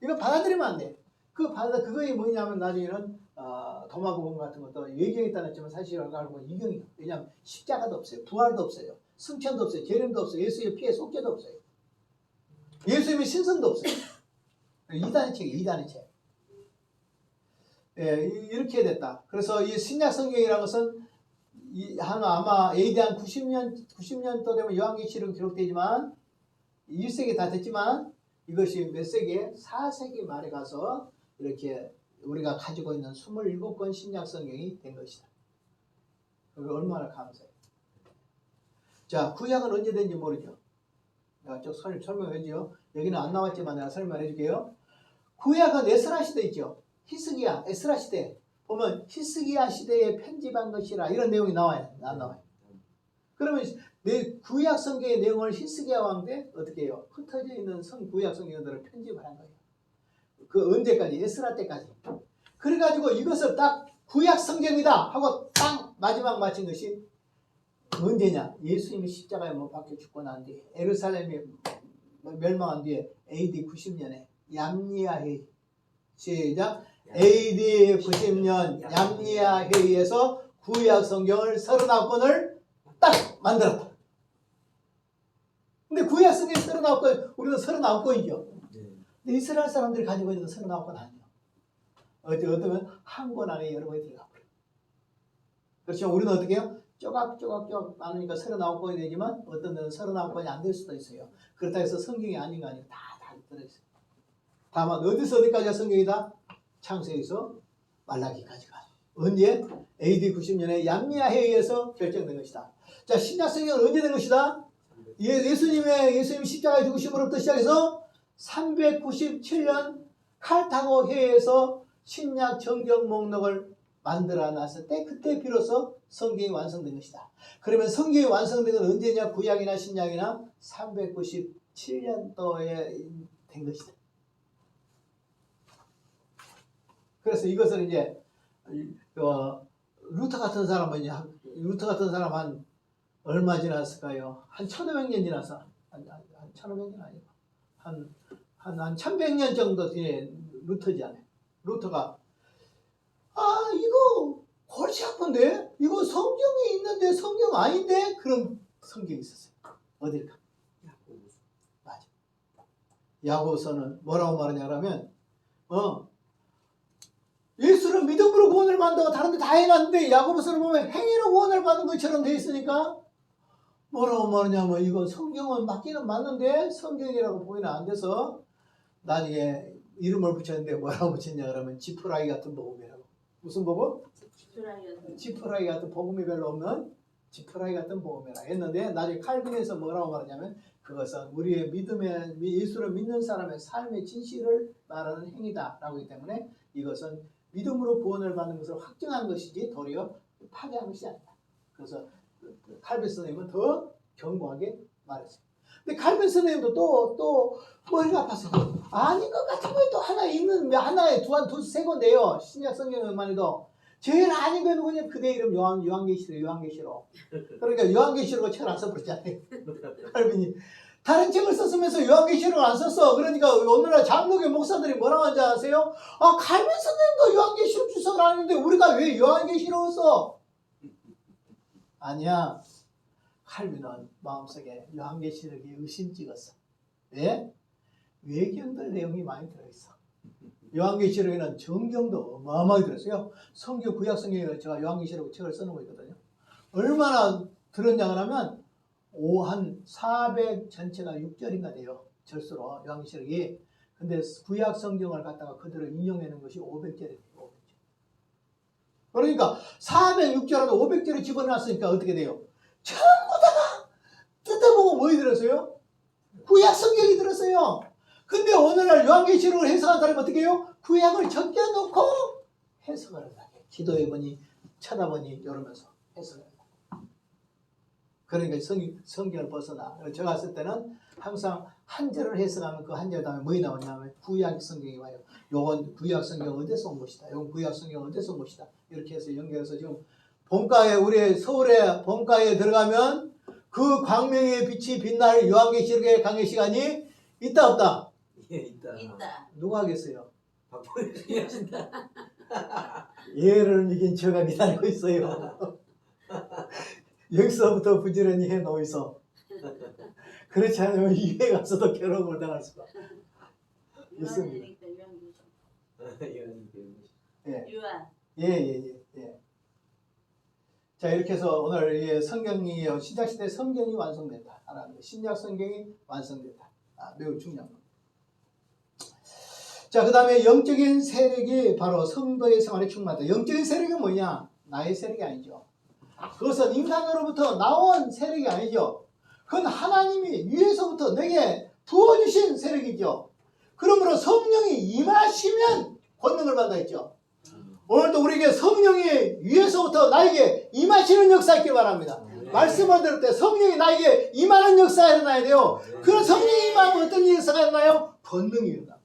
이거 받아들이면 안 돼. 그거이 뭐냐면 나중에는 도마구공 같은 것도 외경이 따랐지만 사실 알고 이경이에요. 왜냐하면 십자가도 없어요. 부활도 없어요. 승천도 없어요. 재림도 없어요. 예수의 피에 속죄도 없어요. 예수님의 신성도 없어요. 이단의 책이에요. 이단의 책. 예, 이렇게 됐다. 그래서 이 신약 성경이라는 것은 아마 AD 한 90년도 되면 요한계시록 기록되지만 1세기 다 됐지만 이것이 몇 세기에 4세기 말에 가서 이렇게 우리가 가지고 있는 27권 신약 성경이 된 것이다. 그게 얼마나 감사해요. 자, 구약은 언제 된지 모르죠. 내가 쭉 설명해줘요. 여기는 안 나왔지만 내가 설명해 줄게요. 구약은 에스라 시대 있죠. 히스기야, 에스라 시대. 보면 히스기야 시대에 편집한 것이라 이런 내용이 나와요. 안 나와요. 그러면 구약 성경의 내용을 히스기야 왕 때 어떻게 해요? 흩어져 있는 구약 성경들을 편집을 한 거예요. 그 언제까지? 에스라 때까지. 그래가지고 이것을 딱 구약 성경이다 하고 딱 마지막 마친 것이 언제냐? 예수님이 십자가에 못 박혀 죽고 난 뒤에 예루살렘이 멸망한 뒤에 AD 90년에 얌리아 회의. 시작. AD 90년 얌리아 회의에서 구약 성경을 39권을 딱 만들었다. 근데 구약 성경 39권, 우리는 39권이죠. 근데 이스라엘 사람들이 가지고 있는 건 39권 아니에요. 어쩌면 한 권 안에 여러 권이 들어가 버려요. 그렇죠. 우리는 어떻게 해요? 쪼각쪼각 나누니까 39권이 되지만 어떤 데는 39권이 안 될 수도 있어요. 그렇다 해서 성경이 아닌 거 아니고 다 들어있어요. 다만 어디서 어디까지가 성경이다? 창세기에서 말라기까지가. 언제? AD 90년에 얌리아 회의에서 결정된 것이다. 자, 신약 성경은 언제 된 것이다? 예수님 십자가에 죽으심으로부터 시작해서 397년 칼타고 회의에서 신약 정경 목록을 만들어 놨을 때 그때 비로소 성경이 완성된 것이다. 그러면 성경이 완성된 건 언제냐? 구약이나 신약이나 397년도에 된 것이다. 그래서 이것을 이제 루터 같은 사람은 한 얼마 지났을까요? 한 1500년 지나서 한 1500년 아니고 한 1100년 정도 뒤에 루터잖아요. 루터가 이거 골치 아픈데? 이거 성경에 있는데 성경 아닌데? 그런 성경이 있었어요. 어딜까? 맞아. 야고보서는 뭐라고 말하냐면 예수를 믿음으로 구원을 받는다고 다른 데 다 해놨는데 야고보서를 보면 행위로 구원을 받는 것처럼 돼 있으니까 뭐라고 말하냐면 이건 성경은 맞기는 맞는데 성경이라고 보이는 안 돼서 나중에 이름을 붙였는데 뭐라고 붙였냐 그러면 지푸라기 같은 복음이라고. 무슨 복음? 지푸라기 같은 복음이 별로 없는 지푸라기 같은 복음이라 했는데 나중에 칼빈에서 뭐라고 말하냐면 그것은 우리의 예수를 믿는 사람의 삶의 진실을 말하는 행위다라고 하기 때문에 이것은 믿음으로 구원을 받는 것을 확증한 것이지 도리어 파괴한 것이 아니다. 그래서 칼빈 선생님은 더 견고하게 말했어요. 근데 칼빈 선생님도 또 머리가 아파서 아닌 것 같은 거에 또 하나 있는 하나에 두세 권데요. 신약 성경만 해도 제일 아닌 거는 그냥 그대 이름 요한계시록. 그러니까 요한계시록을 책을 안 써버렸잖아요. 칼빈이 다른 책을 썼으면서 요한계시록을 안 썼어. 그러니까 오늘날 장로교 목사들이 뭐라고 하는지 아세요? 칼빈 선생님도 요한계시록 주석을 하는데 우리가 왜 요한계시록을 써? 아니야. 칼빈은 마음속에 요한계시록에 의심 찍었어. 왜? 외경들 내용이 많이 들어있어. 요한계시록에는 정경도 어마어마하게 들었어요. 성경 구약 성경에 제가 요한계시록 책을 써놓은 거 있거든요. 얼마나 들었냐 하면 한 400 전체가 6절인가 돼요. 절수로 요한계시록이. 근데 구약 성경을 갖다가 그대로 인용하는 것이 500절이에요. 500절. 그러니까 406절하고 500절을 집어넣었으니까 어떻게 돼요? 전부 다 뜯어보고 뭐이 들었어요? 구약 성경이 들었어요. 근데 오늘날 요한계시록을 해석한 사람이 어떻게 해요? 구약을 적혀놓고 해석을 하다. 기도해보니 쳐다보니 이러면서 해석을 한다. 그러니까 성경을 벗어나. 제가 했을 때는 항상 한 절을 해석하면 그 한 절 다음에 뭐이 나오냐면 구약 성경이 와요. 요건 구약 성경 어디서 온 것이다. 요건 구약 성경 어디서 온 것이다. 이렇게 해서 연결해서 지금 봄가에 우리 서울의 봄가에 들어가면 그 광명의 빛이 빛날 요한계시록의 강의 시간이 있다 없다? 예, 있다. 있다. 누가 하겠어요? 박보영이 하신다. 얘를 이긴 저가 기다리고 있어요. 여기서부터 부지런히 해놓이소. 그렇지 않으면 이에 가서도 괴로움을 당할 수가 있습니다. 예. 유한. 예. 자, 이렇게 해서 오늘 이 성경이 신약시대 성경이 완성됐다. 하나입니다. 신약 성경이 완성됐다. 매우 중요한 겁니다. 자, 그 다음에 영적인 세력이 바로 성도의 생활에 충만하다. 영적인 세력이 뭐냐? 나의 세력이 아니죠. 그것은 인간으로부터 나온 세력이 아니죠. 그건 하나님이 위에서부터 내게 부어주신 세력이죠. 그러므로 성령이 임하시면 권능을 받아 있죠. 오늘도 우리에게 성령이 위에서부터 나에게 임하시는 역사 있길 바랍니다. 말씀을 들을 때 성령이 나에게 임하는 역사가 일어나야 돼요. 그런 성령이 임하면 어떤 역사가 일어나요? 권능이 일어나.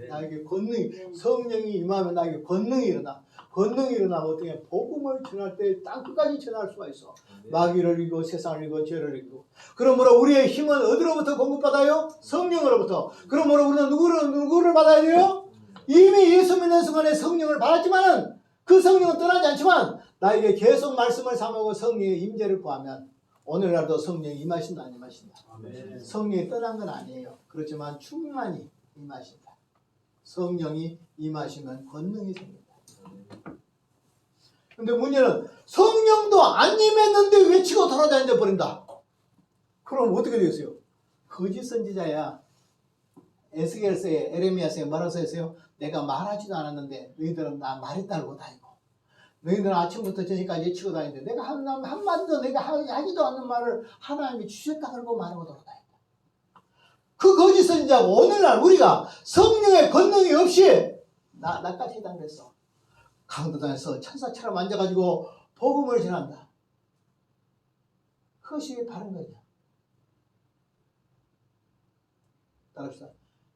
나에게 권능이, 성령이 임하면 나에게 권능이 일어나. 권능이 일어나면 어떻게 복음을 전할 때 땅 끝까지 전할 수가 있어. 마귀를 이기고 세상을 이기고 죄를 이기고. 그러므로 우리의 힘은 어디로부터 공급받아요? 성령으로부터. 그러므로 우리는 누구를 받아야 돼요? 이미 예수 믿는 순간에 성령을 받았지만은 그 성령은 떠나지 않지만 나에게 계속 말씀을 삼고 성령의 임재를 구하면 오늘날도 성령이 임하신다 안 임하신다. 성령이 떠난 건 아니에요. 그렇지만 충만히 임하신다. 성령이 임하시면 권능이 생긴다. 근데 문제는 성령도 안 임했는데 외치고 돌아다니는데 버린다. 그럼 어떻게 되겠어요? 거짓 선지자야. 에스겔서에 에레미야서에 뭐라고 써있어요? 내가 말하지도 않았는데 너희들은 나 말했다고 다니고 너희들은 아침부터 저녁까지 외치고 다니는데 내가 한마디도 내가 하지도 않는 말을 하나님이 주셨다 그러고 말하고 돌아다닌다. 그 거짓 선지자가 오늘날 우리가 성령의 권능이 없이 나까지 해당됐어. 강도단에서 천사처럼 앉아가지고 복음을 전한다. 그것이 바른 거냐? 따라합시다.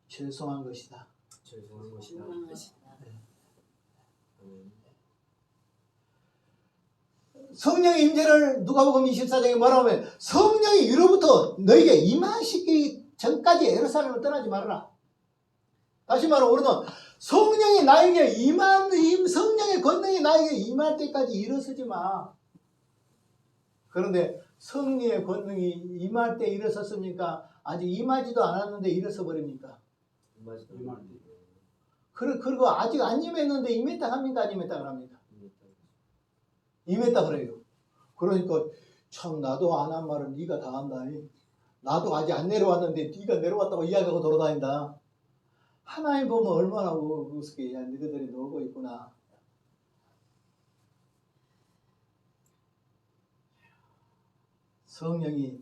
죄송한 것이다. 죄송한 것이다. 성령의 임재를 누가복음 24장에 뭐라고 하면 성령이 위로부터 너에게 임하시기 전까지 예루살렘을 떠나지 말아라. 다시 말하면 우리는 성령이 나에게 성령의 권능이 나에게 임할 때까지 일어서지 마. 그런데 성령의 권능이 임할 때 일어섰습니까? 아직 임하지도 않았는데 일어서 버립니까? 그리고 아직 안 임했는데 임했다 합니까? 안 임했다 합니까? 임했다 그래요. 그러니까 참 나도 안 한 말은 네가 다 한다. 나도 아직 안 내려왔는데 네가 내려왔다고 이야기하고 돌아다닌다. 하나님 보면 얼마나 우습게 야 너희들이 놀고 있구나. 성령이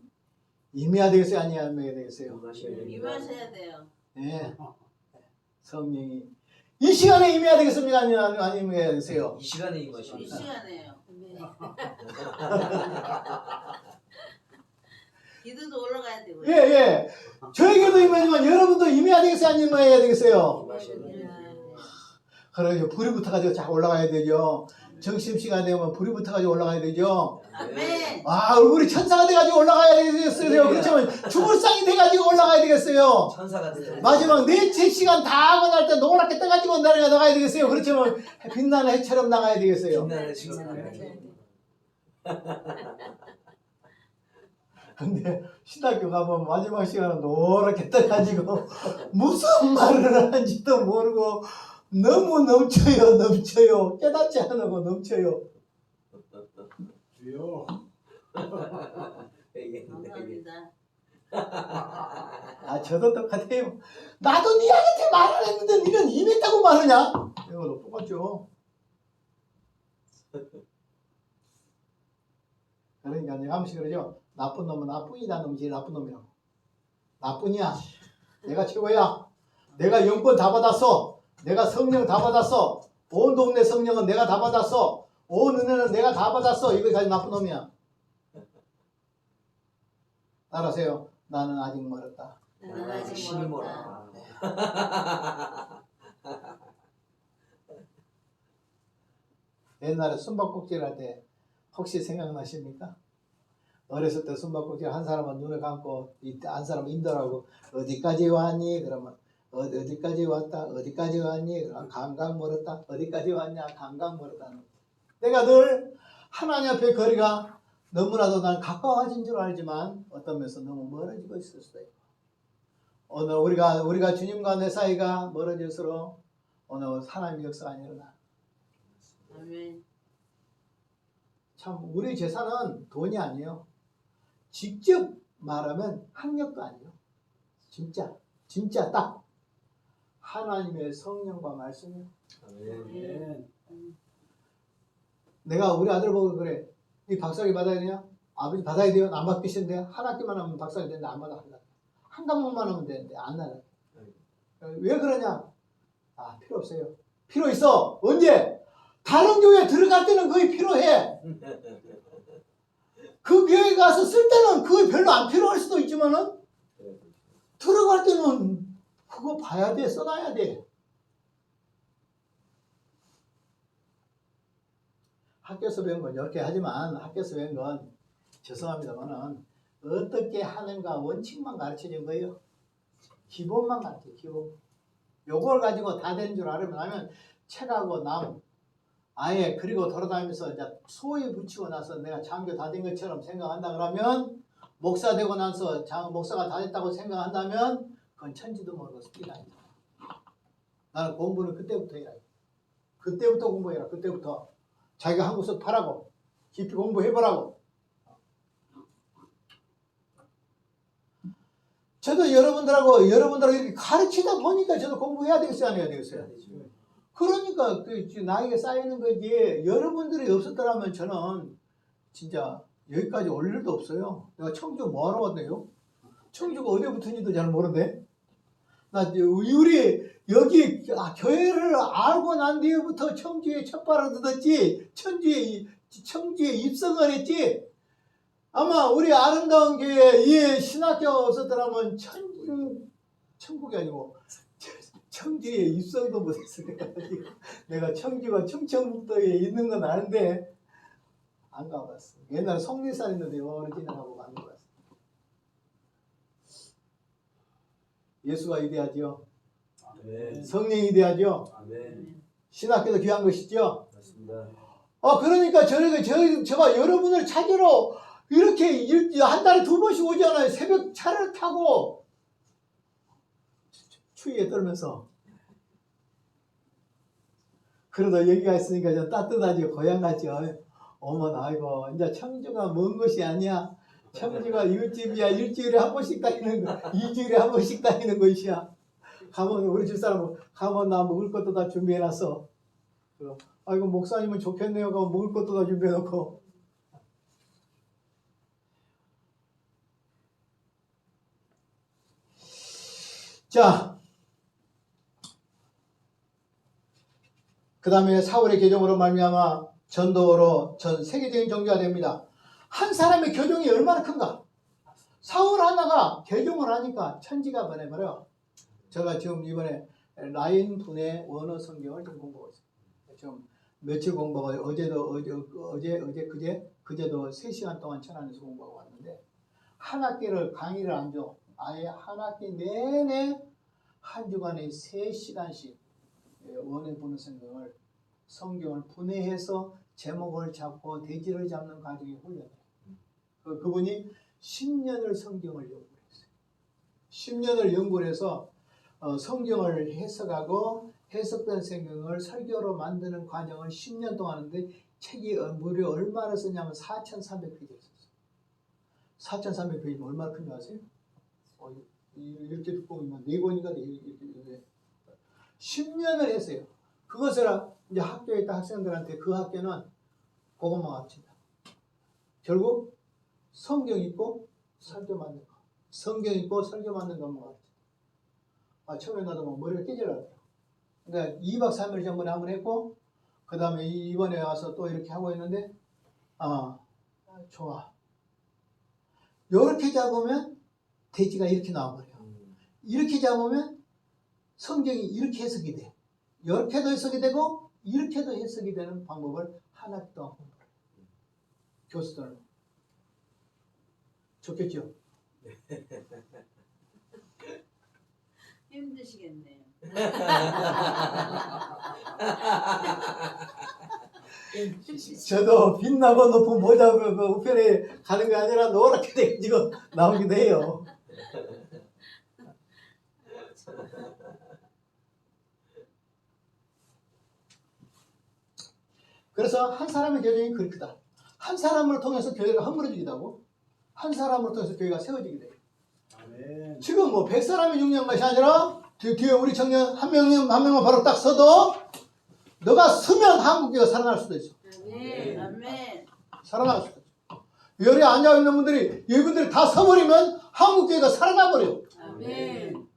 임해야 되겠어요? 아니야 임해야 되겠어요? 임하셔야 돼요. 네. 성령이 이 시간에 임해야 되겠습니까? 아니면 임해야 되겠어요? 이 시간에 임하시오. 이 시간에요. 기도도 올라가야 되고요. 예. 저에게도 임하지만 여러분도 임해야 되겠어요? 아니면 임해야 되겠어요? 그래요. 불이 붙어가지고 쫙 올라가야 되죠. 점심시간 되면 불이 붙어가지고 올라가야 되죠. 아멘. 얼굴이 천사가 돼가지고 올라가야 되겠어요. 그렇지만 죽을상이 돼가지고 올라가야 되겠어요. 천사가 되죠. 마지막 4시간 다 하고 날 때 노랗게 떠가지고 나가야 되겠어요. 그렇지만 빛나는 해처럼 나가야 되겠어요. 빛나는 시간. 근데 신학교 가면 마지막 시간은 노랗게 떠가지고 무슨 말을 하는지도 모르고 너무 넘쳐요. 깨닫지 않고 넘쳐요. 주여. 감사합니다. 아, 저도 똑같아요. 나도 니한테 말을 했는데 니는 임했다고 말하냐? 이거도 똑같죠. 그러니까 내가 한 번씩 그러죠. 나쁜 놈은 나뿐이다 놈이 제일 나쁜 놈이라고. 나뿐이야. 내가 최고야. 내가 영권 다 받았어. 내가 성령 다 받았어. 온 동네 성령은 내가 다 받았어. 온 은혜는 내가 다 받았어. 이거까지 나쁜 놈이야. 따라하세요. 나는 아직 멀었다. 나는 아직 신이 멀었다. 멀었다. 옛날에 숨바꼭질 할 때 혹시 생각나십니까? 어렸을 때 숨바꼭질 한 사람은 눈을 감고 한 사람은 인도라고 어디까지 왔니? 그러면 어디까지 왔다. 어디까지 왔니? 그러면 감각 멀었다. 어디까지 왔냐? 감각 멀었다. 내가 늘 하나님 앞에 거리가 너무나도 난 가까워진 줄 알지만 어떤 면에서 너무 멀어지고 있을 수도 있고 오늘 우리가 주님과 내 사이가 멀어질수록 오늘 하나님의 역사가 일어나. 아멘. 참 우리 재산은 돈이 아니에요. 직접 말하면 학력도 아니에요. 진짜 딱 하나님의 성령과 말씀이에요. 아멘. 내가 우리 아들 보고 그래. 네 박사학위 받아야 되냐? 아버지 받아야 돼요. 안 받기신데 한 학기만 하면 박사학위 되는데 안 받아. 한 과목만 하면 되는데 안 나가. 왜 그러냐? 아 필요 없어요. 필요 있어. 언제? 다른 교회 들어갈 때는 그게 필요해. 그 교회 가서 쓸 때는 그게 별로 안 필요할 수도 있지만은 들어갈 때는 그거 봐야 돼. 써놔야 돼. 학교에서 배운 건 이렇게 하지만 학교에서 배운 건 죄송합니다만은 어떻게 하는가 원칙만 가르쳐 준 거예요. 기본만 가르쳐 기본. 요걸 가지고 다 되는 줄 알으면 책하고 나무 아예 그리고 돌아다니면서 이제 소위 붙이고 나서 내가 장교 다 된 것처럼 생각한다 그러면 목사 되고 나서 목사가 다 됐다고 생각한다면 그건 천지도 모르고 스피가 아니다. 나는 공부는 그때부터 해라. 그때부터 공부해라. 그때부터. 자기가 한국서 파라고 깊이 공부해보라고. 저도 여러분들하고 이렇게 가르치다 보니까 저도 공부해야 되겠어요, 안 해야 되겠어요? 그러니까 나에게 쌓이는 거지. 여러분들이 없었더라면 저는 진짜 여기까지 올 일도 없어요. 내가 청주 뭐하러 왔대요? 청주가 어디에 붙은지도 잘 모르는데. 나 우리 여기 교회를 알고 난 뒤부터 청주에 첫 발을 딛었지. 청주에 입성을 했지. 아마 우리 아름다운 교회 이 신학교 없었더라면 천국이 아니고 청주에 입성도 못했어. 내가 청주가 충청북도에 있는 건 아는데 안 가봤어. 옛날에 성리산 있는데 영어를 지나가고 안 가봤어. 예수가 위대하죠. 아멘. 성령이 위대하죠. 아멘. 신학교도 귀한 것이죠. 맞습니다. 그러니까 제가 여러분을 찾으러 이렇게 한 달에 2번씩 오잖아요. 새벽 차를 타고 추위에 떨면서. 그러다 여기가 있으니까 좀 따뜻하죠. 고향 같죠. 어머나 아이고 이제 청주가 먼 곳이 아니야. 청주가 이웃집이야. 일주일에 한 번씩 다니는 거, 2주일에 한 번씩 다니는 곳이야. 가면 우리 집사람은 가면 나 먹을 것도 다 준비해놨어. 아이고 목사님은 좋겠네요. 가면 먹을 것도 다 준비해놓고. 자, 그 다음에 사울의 계정으로 말미암아 전도로 전 세계적인 종교가 됩니다. 한 사람의 교종이 얼마나 큰가? 사울 하나가 개종을 하니까 천지가 변해버려. 제가 지금 이번에 라인 분의 원어 성경을 좀 공부하고 있어요. 지금 며칠 공부하고 그제도 3시간 동안 천안에서 공부하고 왔는데 한 학기를 강의를 안 줘. 아예 한 학기 내내 한 주간에 3시간씩 원어 분어 성경을 분해해서 제목을 잡고 대지를 잡는 과정이 훈련이에요. 그분이 10년을 성경을 연구를 했어요. 10년을 연구를 해서 성경을 해석하고 해석된 성경을 설교로 만드는 과정을 10년 동안 하는데 책이 무려 얼마나 썼냐면 4,300페이지를 썼어요. 4,300페이지면 얼마나 큰지 아세요? 이렇게 두꺼우면 4권이가 이렇게 10년을 했어요. 그것을 이제 학교에 있던 학생들한테 그 학교는 그것만 합치다. 결국 성경 읽고 설교 만든 거. 성경 읽고 설교 만든 것만 합치다. 처음에 나도 막 머리가 깨질라더라고. 그러니까 2박 3일 전번에 한번 했고 그 다음에 이번에 와서 또 이렇게 하고 있는데 좋아. 이렇게 잡으면 돼지가 이렇게 나와버려. 이렇게 잡으면 성경이 이렇게 해석이 돼. 이렇게도 해석이 되고 이렇게도 해석이 되는 방법을 하나도 안 공부해요. 교수들은. 좋겠죠? 힘드시겠네요. 저도 빛나고 높은 모자 그 우편에 가는 게 아니라 노랗게 돼가지고 나오기도 해요. 그래서 한 사람의 교정이 그렇다. 한 사람을 통해서 교회가 허물어지기도 하고 한 사람을 통해서 교회가 세워지기도 해요. 아멘. 지금 뭐 100사람이 중요한 것이 아니라 뒤에 우리 청년 한 명만 바로 딱 서도 너가 서면 한국교회가 살아날 수도 있어. 아멘. 아멘. 살아날 수도 있어. 여기 앉아있는 분들이 이분들이 다 서버리면 한국교회가 살아나버려요. 아멘.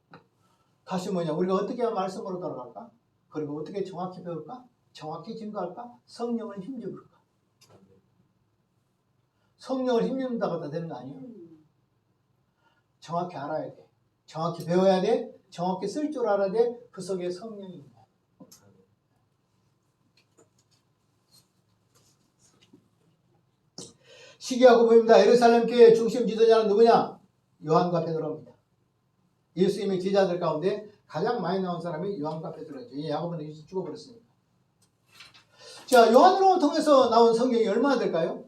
다시 뭐냐, 우리가 어떻게 하면 말씀으로 돌아갈까? 그리고 어떻게 정확히 배울까? 정확히 증거할까? 성령을 힘주을까? 성령을 힘준다고 다 되는 거 아니에요. 정확히 알아야 돼. 정확히 배워야 돼. 정확히 쓸 줄 알아야 돼. 그 속에 성령이 있는 거야. 시기하고 보입니다. 예루살렘 교회의 중심 지도자는 누구냐? 요한과 베드로입니다. 예수님의 제자들 가운데 가장 많이 나온 사람이 요한과 베드로였죠. 야고보는 일찍 죽어버렸으니까. 자, 요한으로 통해서 나온 성경이 얼마나 될까요?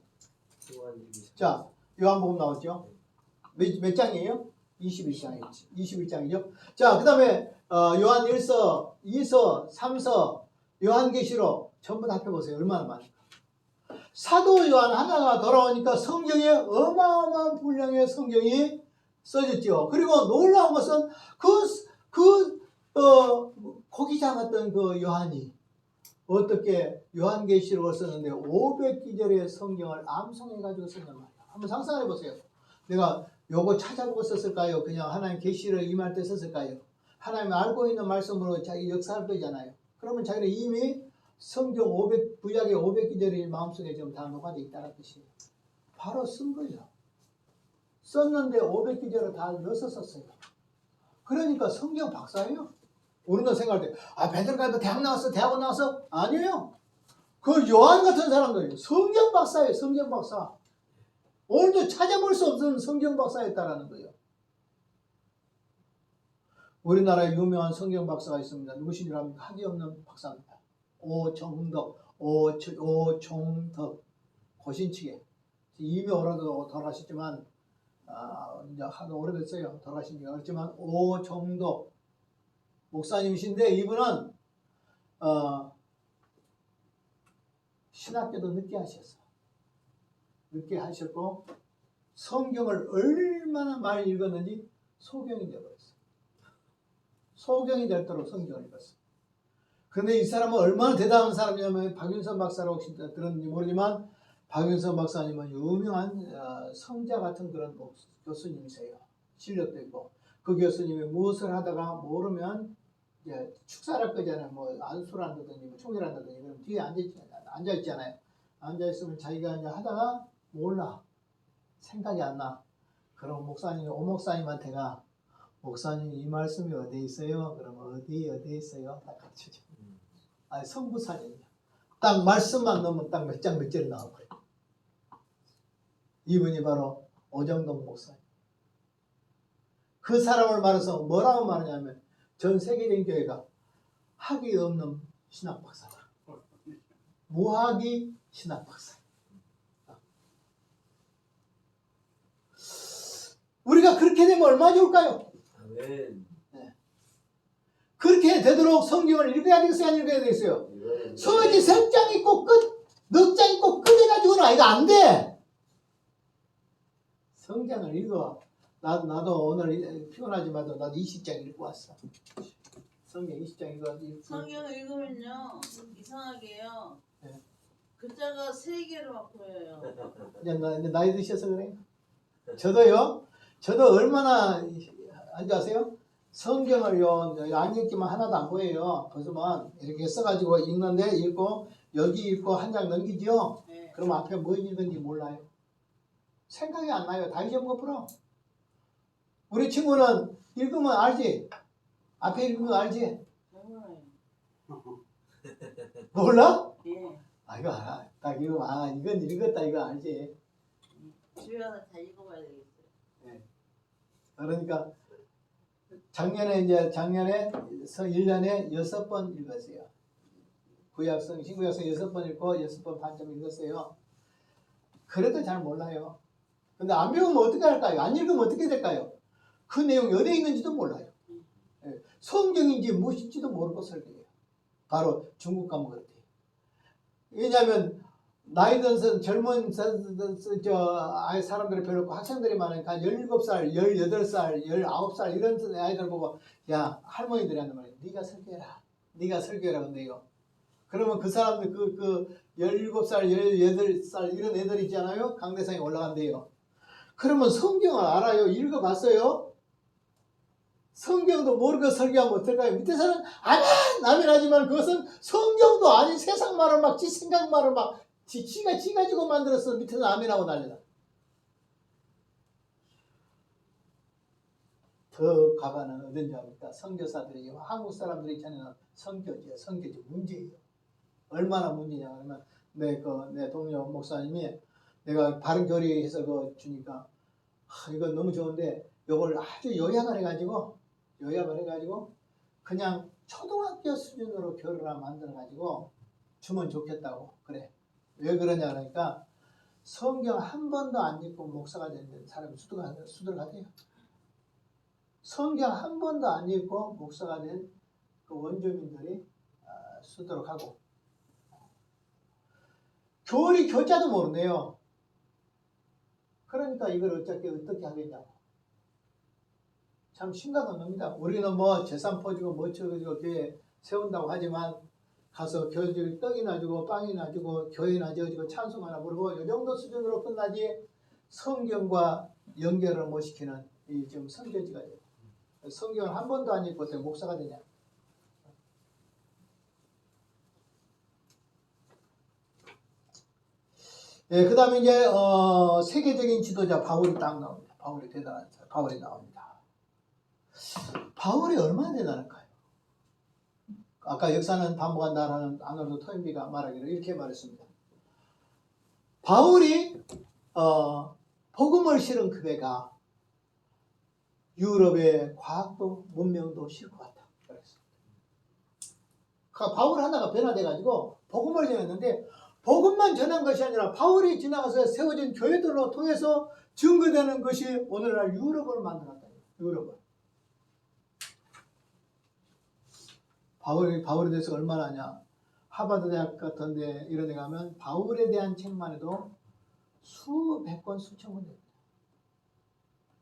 자, 요한복음 나왔죠? 몇 장이에요? 21장이죠. 자, 그 다음에 요한 1서, 2서, 3서, 요한계시록 전부 다 합해보세요. 얼마나 많을까? 사도 요한 하나가 돌아오니까 성경에 어마어마한 분량의 성경이 써졌죠. 그리고 놀라운 것은 고기 잡았던 그 요한이 어떻게 요한계시록을 썼는데 500기절의 성경을 암송해가지고 썼단 말이에요. 한번 상상해 보세요. 내가 요거 찾아보고 썼을까요? 그냥 하나님 계시를 임할 때 썼을까요? 하나님 알고 있는 말씀으로 자기 역사할 거잖아요. 그러면 자기는 이미 성경 500, 구약의 500기절이 마음속에 좀 다 녹아져 있다는 뜻이에요. 바로 쓴 거예요. 썼는데 500기절을 다 넣어서 썼어요. 그러니까 성경 박사예요. 우리는 생각할 때, 베드로가 대학 나왔어? 아니에요. 그 요한 같은 사람들이 성경 박사예요. 성경 박사. 오늘도 찾아볼 수 없는 성경 박사였다라는 거예요. 우리나라에 유명한 성경 박사가 있습니다. 누구신지 압니까? 학이 없는 박사입니다. 오종덕. 고신치계. 이미 오래도 돌아가셨지만 이제 하도 오래됐어요. 돌아가신 지가. 그렇지만 오종덕 목사님이신데 이분은 신학교도 늦게 하셨어요. 늦게 하셨고 성경을 얼마나 많이 읽었는지 소경이 되어버렸어요. 소경이 되도록 성경을 읽었어요. 그런데 이 사람은 얼마나 대단한 사람이냐면 박윤선 박사라고 혹시 들었는지 모르지만 박윤선 박사님은 유명한 성자 같은 그런 교수님이세요. 실력도 있고 그 교수님이 무엇을 하다가 모르면 이제 축사할 거잖아요. 뭐 안수를 한다든지 뭐 총회를 한다든지 그럼 뒤에 앉아있잖아요. 앉아있으면 자기가 이제 하다가 몰라. 생각이 안 나. 그럼 목사님이 오목사님한테가 목사님 이 말씀이 어디에 있어요? 그러면 어디에 있어요? 딱 가르쳐줘. 성부사전이야. 딱 말씀만 넣으면 딱 몇 장 몇 절이 나와버려. 이분이 바로 오정동 목사님. 그 사람을 말해서 뭐라고 말하냐면 전 세계적인 교회가 학위 없는 신학 박사다. 무학위 신학 박사. 우리가 그렇게 되면 얼마나 좋을까요? 아멘. 네. 그렇게 되도록 성경을 읽어야 되겠어요? 안 읽어야 되겠어요? 서지 석 장 있고 끝, 넉 장 있고 끝 해가지고는 이거 안 돼. 성경을 읽어. 나도 오늘 피곤하지만 나도 20장 읽고 왔어. 성경 20장 읽어가지고. 성경을 읽으면요 이상하게요. 네. 글자가 3개로 막 보여요. 이제 나이 드셔서 그래. 저도 얼마나 안 아세요? 성경을요 안 읽기만 하나도 안 보여요. 보시면 이렇게 써가지고 읽는데 읽고 여기 읽고 한 장 넘기죠. 네. 그럼 앞에 뭐 읽은지 몰라요. 생각이 안 나요. 다 잊어먹어버려. 우리 친구는 읽으면 알지? 앞에 읽으면 알지? 몰라요. 몰라? 예. 아 이거 알아. 딱 이거 이건 읽었다 이거 알지? 집에 가서 다 읽어봐야 되겠어요. 그러니까 작년에 1년에 6번 읽었어요. 신구약성 6번 읽고 6번 반점 읽었어요. 그래도 잘 몰라요. 근데 안 배우면 어떻게 할까요? 안 읽으면 어떻게 될까요? 그 내용이 어디에 있는지도 몰라요. 성경인지 무엇인지도 모르고 설교해요. 바로 중국 가면 그렇대요. 왜냐하면 나이 든 젊은 사람들이 별로 없고 학생들이 많으니까 17살, 18살, 19살 이런 아이들 보고 야 할머니들이 하는 말이에요. 네가 설교해라. 네가 설교해라 근데요. 그러면 그 사람들 그 17살, 18살 이런 애들 있잖아요. 강대상에 올라간대요. 그러면 성경을 알아요. 읽어봤어요. 성경도 모르고 설교하면 어떨까요? 밑에서는 아멘 하지만 그것은 성경도 아닌 세상 말을 막 지 생각 말을 막 지가 가지고 만들었어. 밑에서 아멘하고 난리다. 더 가반은 어딘지 압니까? 선교사들이 한국 사람들이 전에는 선교지 문제예요. 얼마나 문제냐 하면 내 동료 목사님이 내가 바른 교리해서 주니까 이건 너무 좋은데 이걸 아주 요약을 해가지고 그냥 초등학교 수준으로 교리를 만들어가지고 주면 좋겠다고. 그래. 왜 그러냐 그러니까 성경 한 번도 안 읽고 목사가 되는 사람이 수두가 돼요. 성경 한 번도 안 읽고 목사가 된 그 원주민들이 수두룩 하고 교자도 모르네요. 그러니까 이걸 어떻게 하겠냐고. 참 심각한 겁니다. 우리는 뭐 재산 퍼주고 뭐 쳐가지고 교회 세운다고 하지만 가서 교회들 떡이나 주고 빵이나 주고 교회나 지어주고 찬송 하나 부르고 이 정도 수준으로 끝나지 성경과 연결을 못 시키는 이 지금 선교지가 돼요. 성경을 한 번도 안 읽고 어떻게 목사가 되냐. 예, 그 다음에 이제 세계적인 지도자 바울이 딱 나옵니다. 바울이 대단한 사람, 바울이 나옵니다. 바울이 얼마나 대단할까요? 아까 역사는 반복한다라는 아놀드 토인비가 말하기를 이렇게 말했습니다. 바울이 복음을 실은 그 배가 유럽의 과학도 문명도 싣고 갔다. 그랬습니다. 바울 하나가 변화돼가지고 복음을 전했는데 복음만 전한 것이 아니라 바울이 지나가서 세워진 교회들로 통해서 증거되는 것이 오늘날 유럽을 만들었다. 유럽을. 바울에 대해서 얼마나 하냐. 하버드 대학 같은 데 이런 데 가면 바울에 대한 책만 해도 수백 권, 수천 권 됩니다.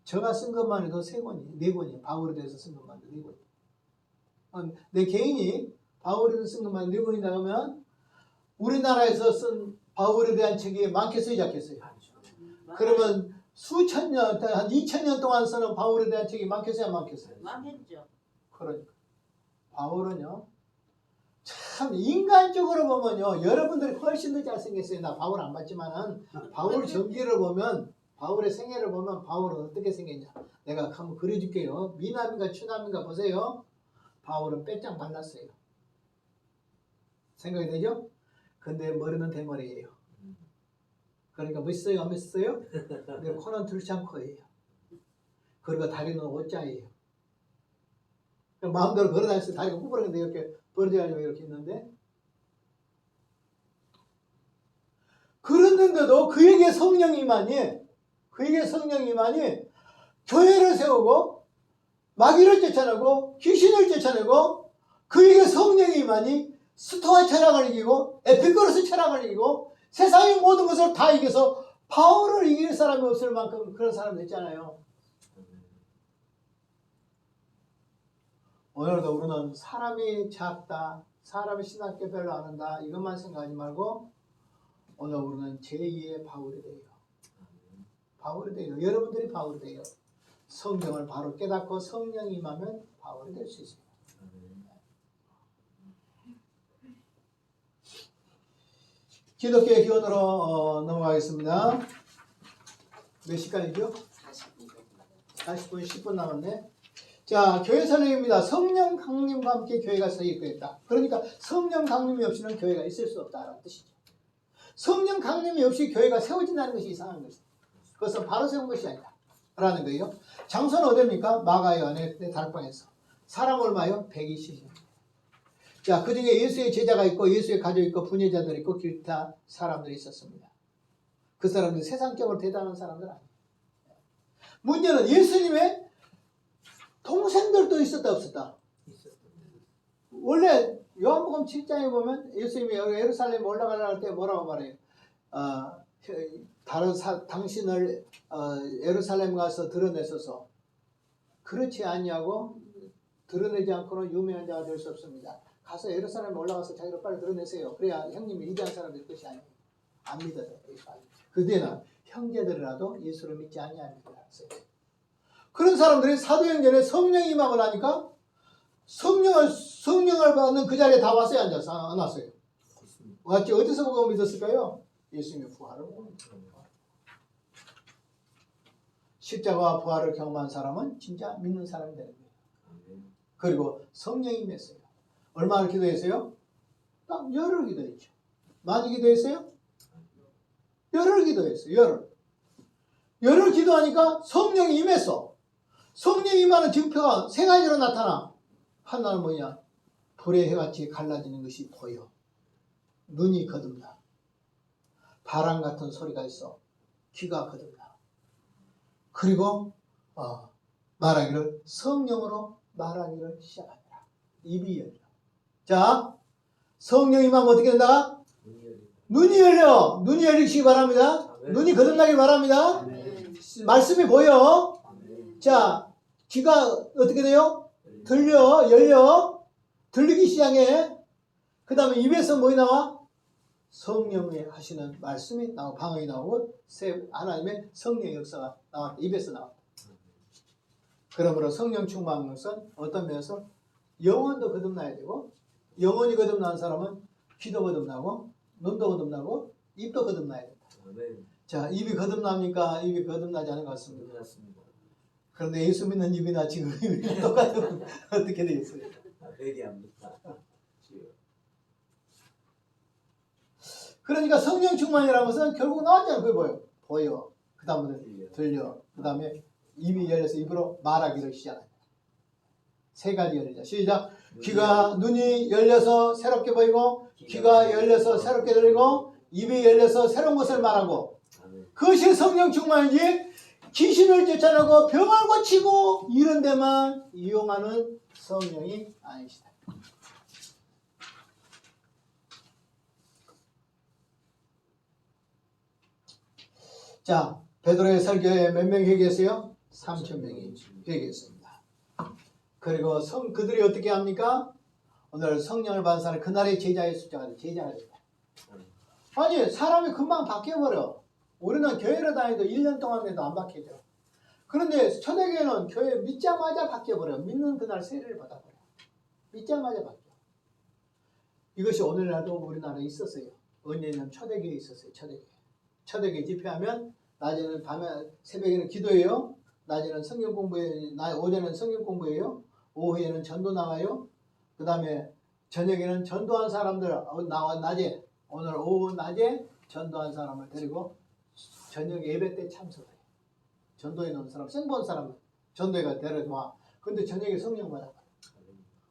제가 쓴 것만 해도 3권이, 4권이에요. 바울에 대해서 쓴 것만 해도 4권이에요. 내 개인이 바울에 대해서 쓴 것만 4권이 나가면 우리나라에서 쓴 바울에 대한 책이 많겠어요, 작겠어요? 그러면 수천 년, 한 2000년 동안 쓰는 바울에 대한 책이 많겠어요, 안 많겠어요? 많겠죠. 그러니까 바울은요, 참 인간적으로 보면요, 여러분들이 훨씬 더 잘생겼어요. 나 바울 안 봤지만은 바울 전기를 보면, 바울의 생애를 보면 바울은 어떻게 생겼냐? 내가 한번 그려줄게요. 미남인가 추남인가 보세요. 바울은 빼짱 발랐어요. 생각이 되죠? 근데 머리는 대머리예요. 그러니까 멋있어요, 안 멋있어요? 근데 코는 들창코예요. 그리고 다리는 오자예요. 마음대로 걸어다녔어요. 다리가 구부러졌는데 이렇게 벌어져가지고 이렇게 있는데. 그랬는데도 그에게 성령이 임하니 교회를 세우고 마귀를 쫓아내고 귀신을 쫓아내고 그에게 성령이 임하니 스토아 철학을 이기고 에피쿠로스 철학을 이기고 세상의 모든 것을 다 이겨서 바울을 이길 사람이 없을 만큼 그런 사람이 됐잖아요. 오늘도 우리는 사람이 작다, 사람이 신학교 별로 안 한다 이것만 생각하지 말고 오늘 우리는 제2의 바울이 돼요. 바울이 돼요. 여러분들이 바울이 돼요. 성경을 바로 깨닫고 성령이 임하면 바울이 될 수 있습니다. 기독교의 기원으로 넘어가겠습니다. 몇 시간이죠? 40분, 10분 남았네. 자, 교회 설명입니다. 성령 강림과 함께 교회가 세입되었다. 그러니까 성령 강림이 없이는 교회가 있을 수 없다라는 뜻이죠. 성령 강림이 없이 교회가 세워진다는 것이 이상한 것이다. 그것은 바로 세운 것이 아니다. 라는 거예요. 장소는 어디입니까? 마가의 안에 달방에서. 사람 얼마요? 120명. 자, 그 중에 예수의 제자가 있고 예수의 가족 있고 분예자들이 있고 기타 사람들이 있었습니다. 그 사람들이 세상적으로 대단한 사람들 아니에요. 문제는 예수님의 동생들도 있었다 없었다? 원래 요한복음 7장에 보면 예수님이 예루살렘에 올라가려고 할 때 뭐라고 말해요? 당신을 예루살렘 가서 드러내소서. 그렇지 않냐고 드러내지 않고는 유명한 자가 될 수 없습니다. 가서 예루살렘에 올라가서 자기를 빨리 드러내세요. 그래야 형님이 위대한 사람이 될 것이 아니에요. 안 믿어요. 그 뒤에는 형제들이라도 예수를 믿지 않냐입니다. 그런 사람들이 사도행전에 성령이 임하고 나니까 성령을 받는 그 자리에 다 왔어요? 안 왔어요? 왔지. 어디서 보고 믿었을까요? 예수님의 부활을 보고 믿었어요. 십자가와 부활을 경험한 사람은 진짜 믿는 사람이 되는 거예요. 그리고 성령이 임했어요. 얼마나 기도했어요? 딱 열흘 기도했죠. 많이 기도했어요? 열흘 기도했어요. 열흘 기도하니까 성령이 임했어. 성령이 임하는 증표가 세 가지로 나타나. 하나는 뭐냐? 불의 해같이 갈라지는 것이 보여. 눈이 거듭나. 바람 같은 소리가 있어. 귀가 거듭나. 그리고 말하기를 성령으로 말하기를 시작합니다. 입이 열려. 자, 성령이 임하면 어떻게 된다? 눈이 열려. 눈이 열리시기 바랍니다. 눈이 거듭나길 바랍니다. 말씀이 보여. 자, 귀가 어떻게 돼요? 열려. 들리기 시작해. 그 다음에 입에서 뭐이 나와? 성령이 하시는 말씀이 나오고 방언이 나오고 하나님의 성령의 역사가 나왔다. 입에서 나왔다. 그러므로 성령 충만한 것은 어떤 면에서 영혼도 거듭나야 되고 영혼이 거듭난 사람은 귀도 거듭나고 눈도 거듭나고 입도 거듭나야 된다. 자, 입이 거듭납니까? 입이 거듭나지 않은 것 같습니다. 그런데 예수 믿는 입이나 지금 입이나 똑같으면 어떻게 되겠어요? 회개합니다. 그러니까 성령 충만이라는 것은 결국 나왔잖아요. 그게 뭐예요? 보여. 그 다음에 들려. 그 다음에 입이 열려서 입으로 말하기를 시작합니다. 세 가지 열리자. 시작. 눈이 열려서 새롭게 보이고 귀가 열려서 새롭게 들리고 입이 열려서 새로운 것을 말하고 그것이 성령 충만이지 귀신을 쫓아내고 병을 고치고 이런 데만 이용하는 성령이 아니시다. 자, 베드로의 설교에 몇 명이 회개했어요? 3,000명이 회개했습니다. 그리고 그들이 어떻게 합니까? 오늘 성령을 받은 사람 그날의 제자의 숫자가 제자가 됐다. 아니 사람이 금방 바뀌어버려. 우리는 교회를 다니도 1년 동안 해도 안 바뀌죠. 그런데 초대교회는 교회 믿자마자 바뀌어버려. 믿는 그날 세례를 받아버려. 믿자마자 바뀌어. 이것이 오늘날도 우리나라에 있었어요. 언제냐면 초대교회에 있었어요. 초대교회 집회하면 낮에는 밤에 새벽에는 기도해요. 낮에는 성경 공부해요. 오전에는 성경 공부해요. 오후에는 전도 나가요. 그 다음에 저녁에는 전도한 사람들 낮에 오늘 오후 낮에 전도한 사람을 데리고 저녁 예배 때 참석해요. 전도해 놓은 사람, 생본 사람은 전도회가 데려와. 근데 저녁에 성령 받아봐요.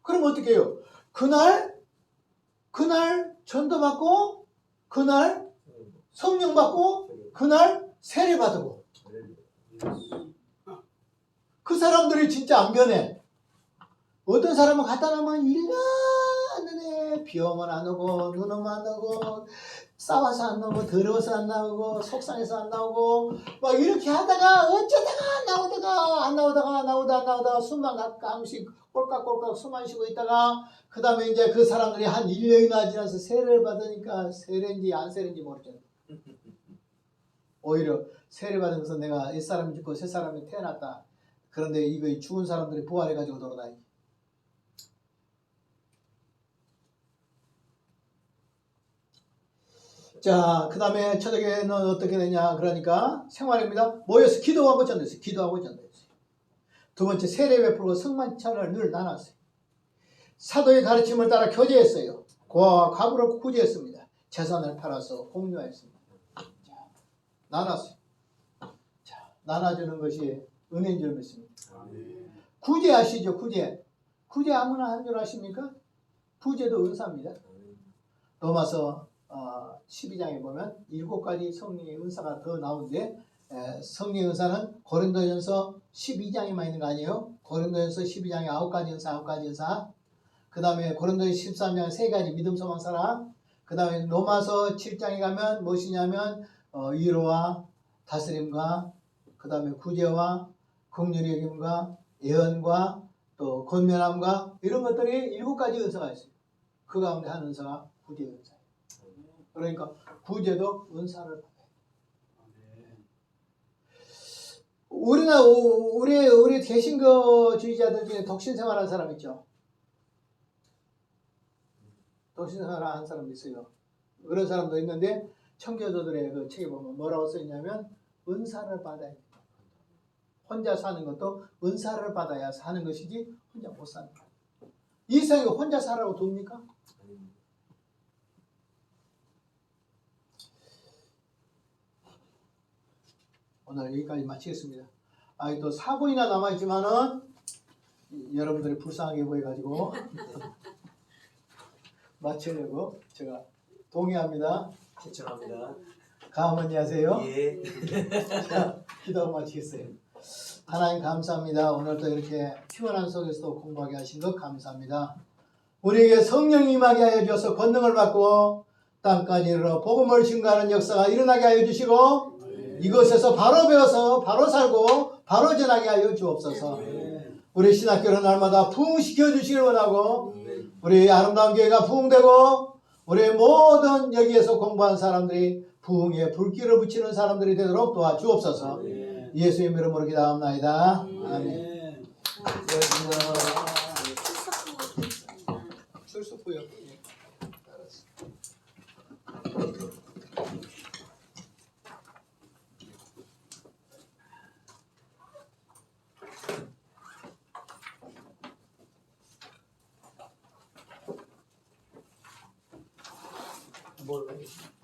그럼 어떻게 해요? 그날 전도 받고 그날 성령 받고 그날 세례 받고 그 사람들이 진짜 안 변해. 어떤 사람은 갖다 놓으면 1년 내내 비 오면 안 오고 눈 오면 안 오고 싸워서 안 나오고 더러워서 안 나오고 속상해서 안 나오고 막 이렇게 하다가 어쩌다가 나오다가 안 나오다가 숨만 가끔씩 꼴깍꼴깍 숨만 쉬고 있다가 그 다음에 이제 그 사람들이 한 1년이나 지나서 세례를 받으니까 세례인지 안 세례인지 모르죠. 오히려 세례 받으면서 내가 옛사람이 죽고 새사람이 태어났다. 그런데 이거 죽은 사람들이 부활해가지고 돌아다니. 자, 그 다음에 저녁에는 어떻게 되냐. 그러니까 생활입니다. 모여서 기도하고 전도했어요. 기도하고 전도했어요. 두 번째 세례 베풀고 성만찬을 늘 나눴어요. 사도의 가르침을 따라 교제했어요. 고아와 과부를 구제했습니다. 재산을 팔아서 공유했습니다. 자, 나눴어요. 자, 나눠주는 것이 은혜인 줄 믿습니다. 구제 아시죠? 구제. 구제 아무나 하는 줄 아십니까? 구제도 은사입니다. 로마서 12장에 보면 7가지 성령의 은사가 더 나오는데 성령의 은사는 고린도전서 12장에만 있는 거 아니에요? 고린도전서 12장에 9가지 은사 그 다음에 고린도전서 13장에 3가지 믿음, 소망, 사랑 그 다음에 로마서 7장에 가면 무엇이냐면 위로와 다스림과 그 다음에 구제와 긍휼의 여김과 예언과 또 권면함과 이런 것들이 7가지 은사가 있어요. 그 가운데 한 은사가 구제 은사예요. 그러니까 구제도 은사를 받아요. 우리 개신교주의자들 중에 독신생활하는 사람 있죠. 독신생활하는 사람 있어요. 그런 사람도 있는데 청교도들의 그 책에 보면 뭐라고 써있냐면 은사를 받아야 돼요. 혼자 사는 것도 은사를 받아야 사는 것이지 혼자 못 사는 거예요. 이 세상에 혼자 살라고 둡니까? 오늘 여기까지 마치겠습니다. 또 4분이나 남아있지만은 여러분들이 불쌍하게 보여가지고 마치려고 제가 동의합니다. 신청합니다. 가만히 하세요. 예. 자, 기도 마치겠어요. 하나님 감사합니다. 오늘도 이렇게 피곤한 속에서도 공부하게 하신 것 감사합니다. 우리에게 성령 임하게 하여 주셔서 권능을 받고 땅까지 이르러 복음을 증거하는 역사가 일어나게 하여 주시고 이것에서 바로 배워서 바로 살고 바로 전하게 하여 주옵소서. 우리 신학교를 날마다 부흥시켜 주시길 원하고 우리 아름다운 교회가 부흥되고 우리 모든 여기에서 공부한 사람들이 부흥에 불길을 붙이는 사람들이 되도록 도와주옵소서. 예수님 이름으로 기도합나이다. 아멘. 출석부요. 뭘 하겠습니까?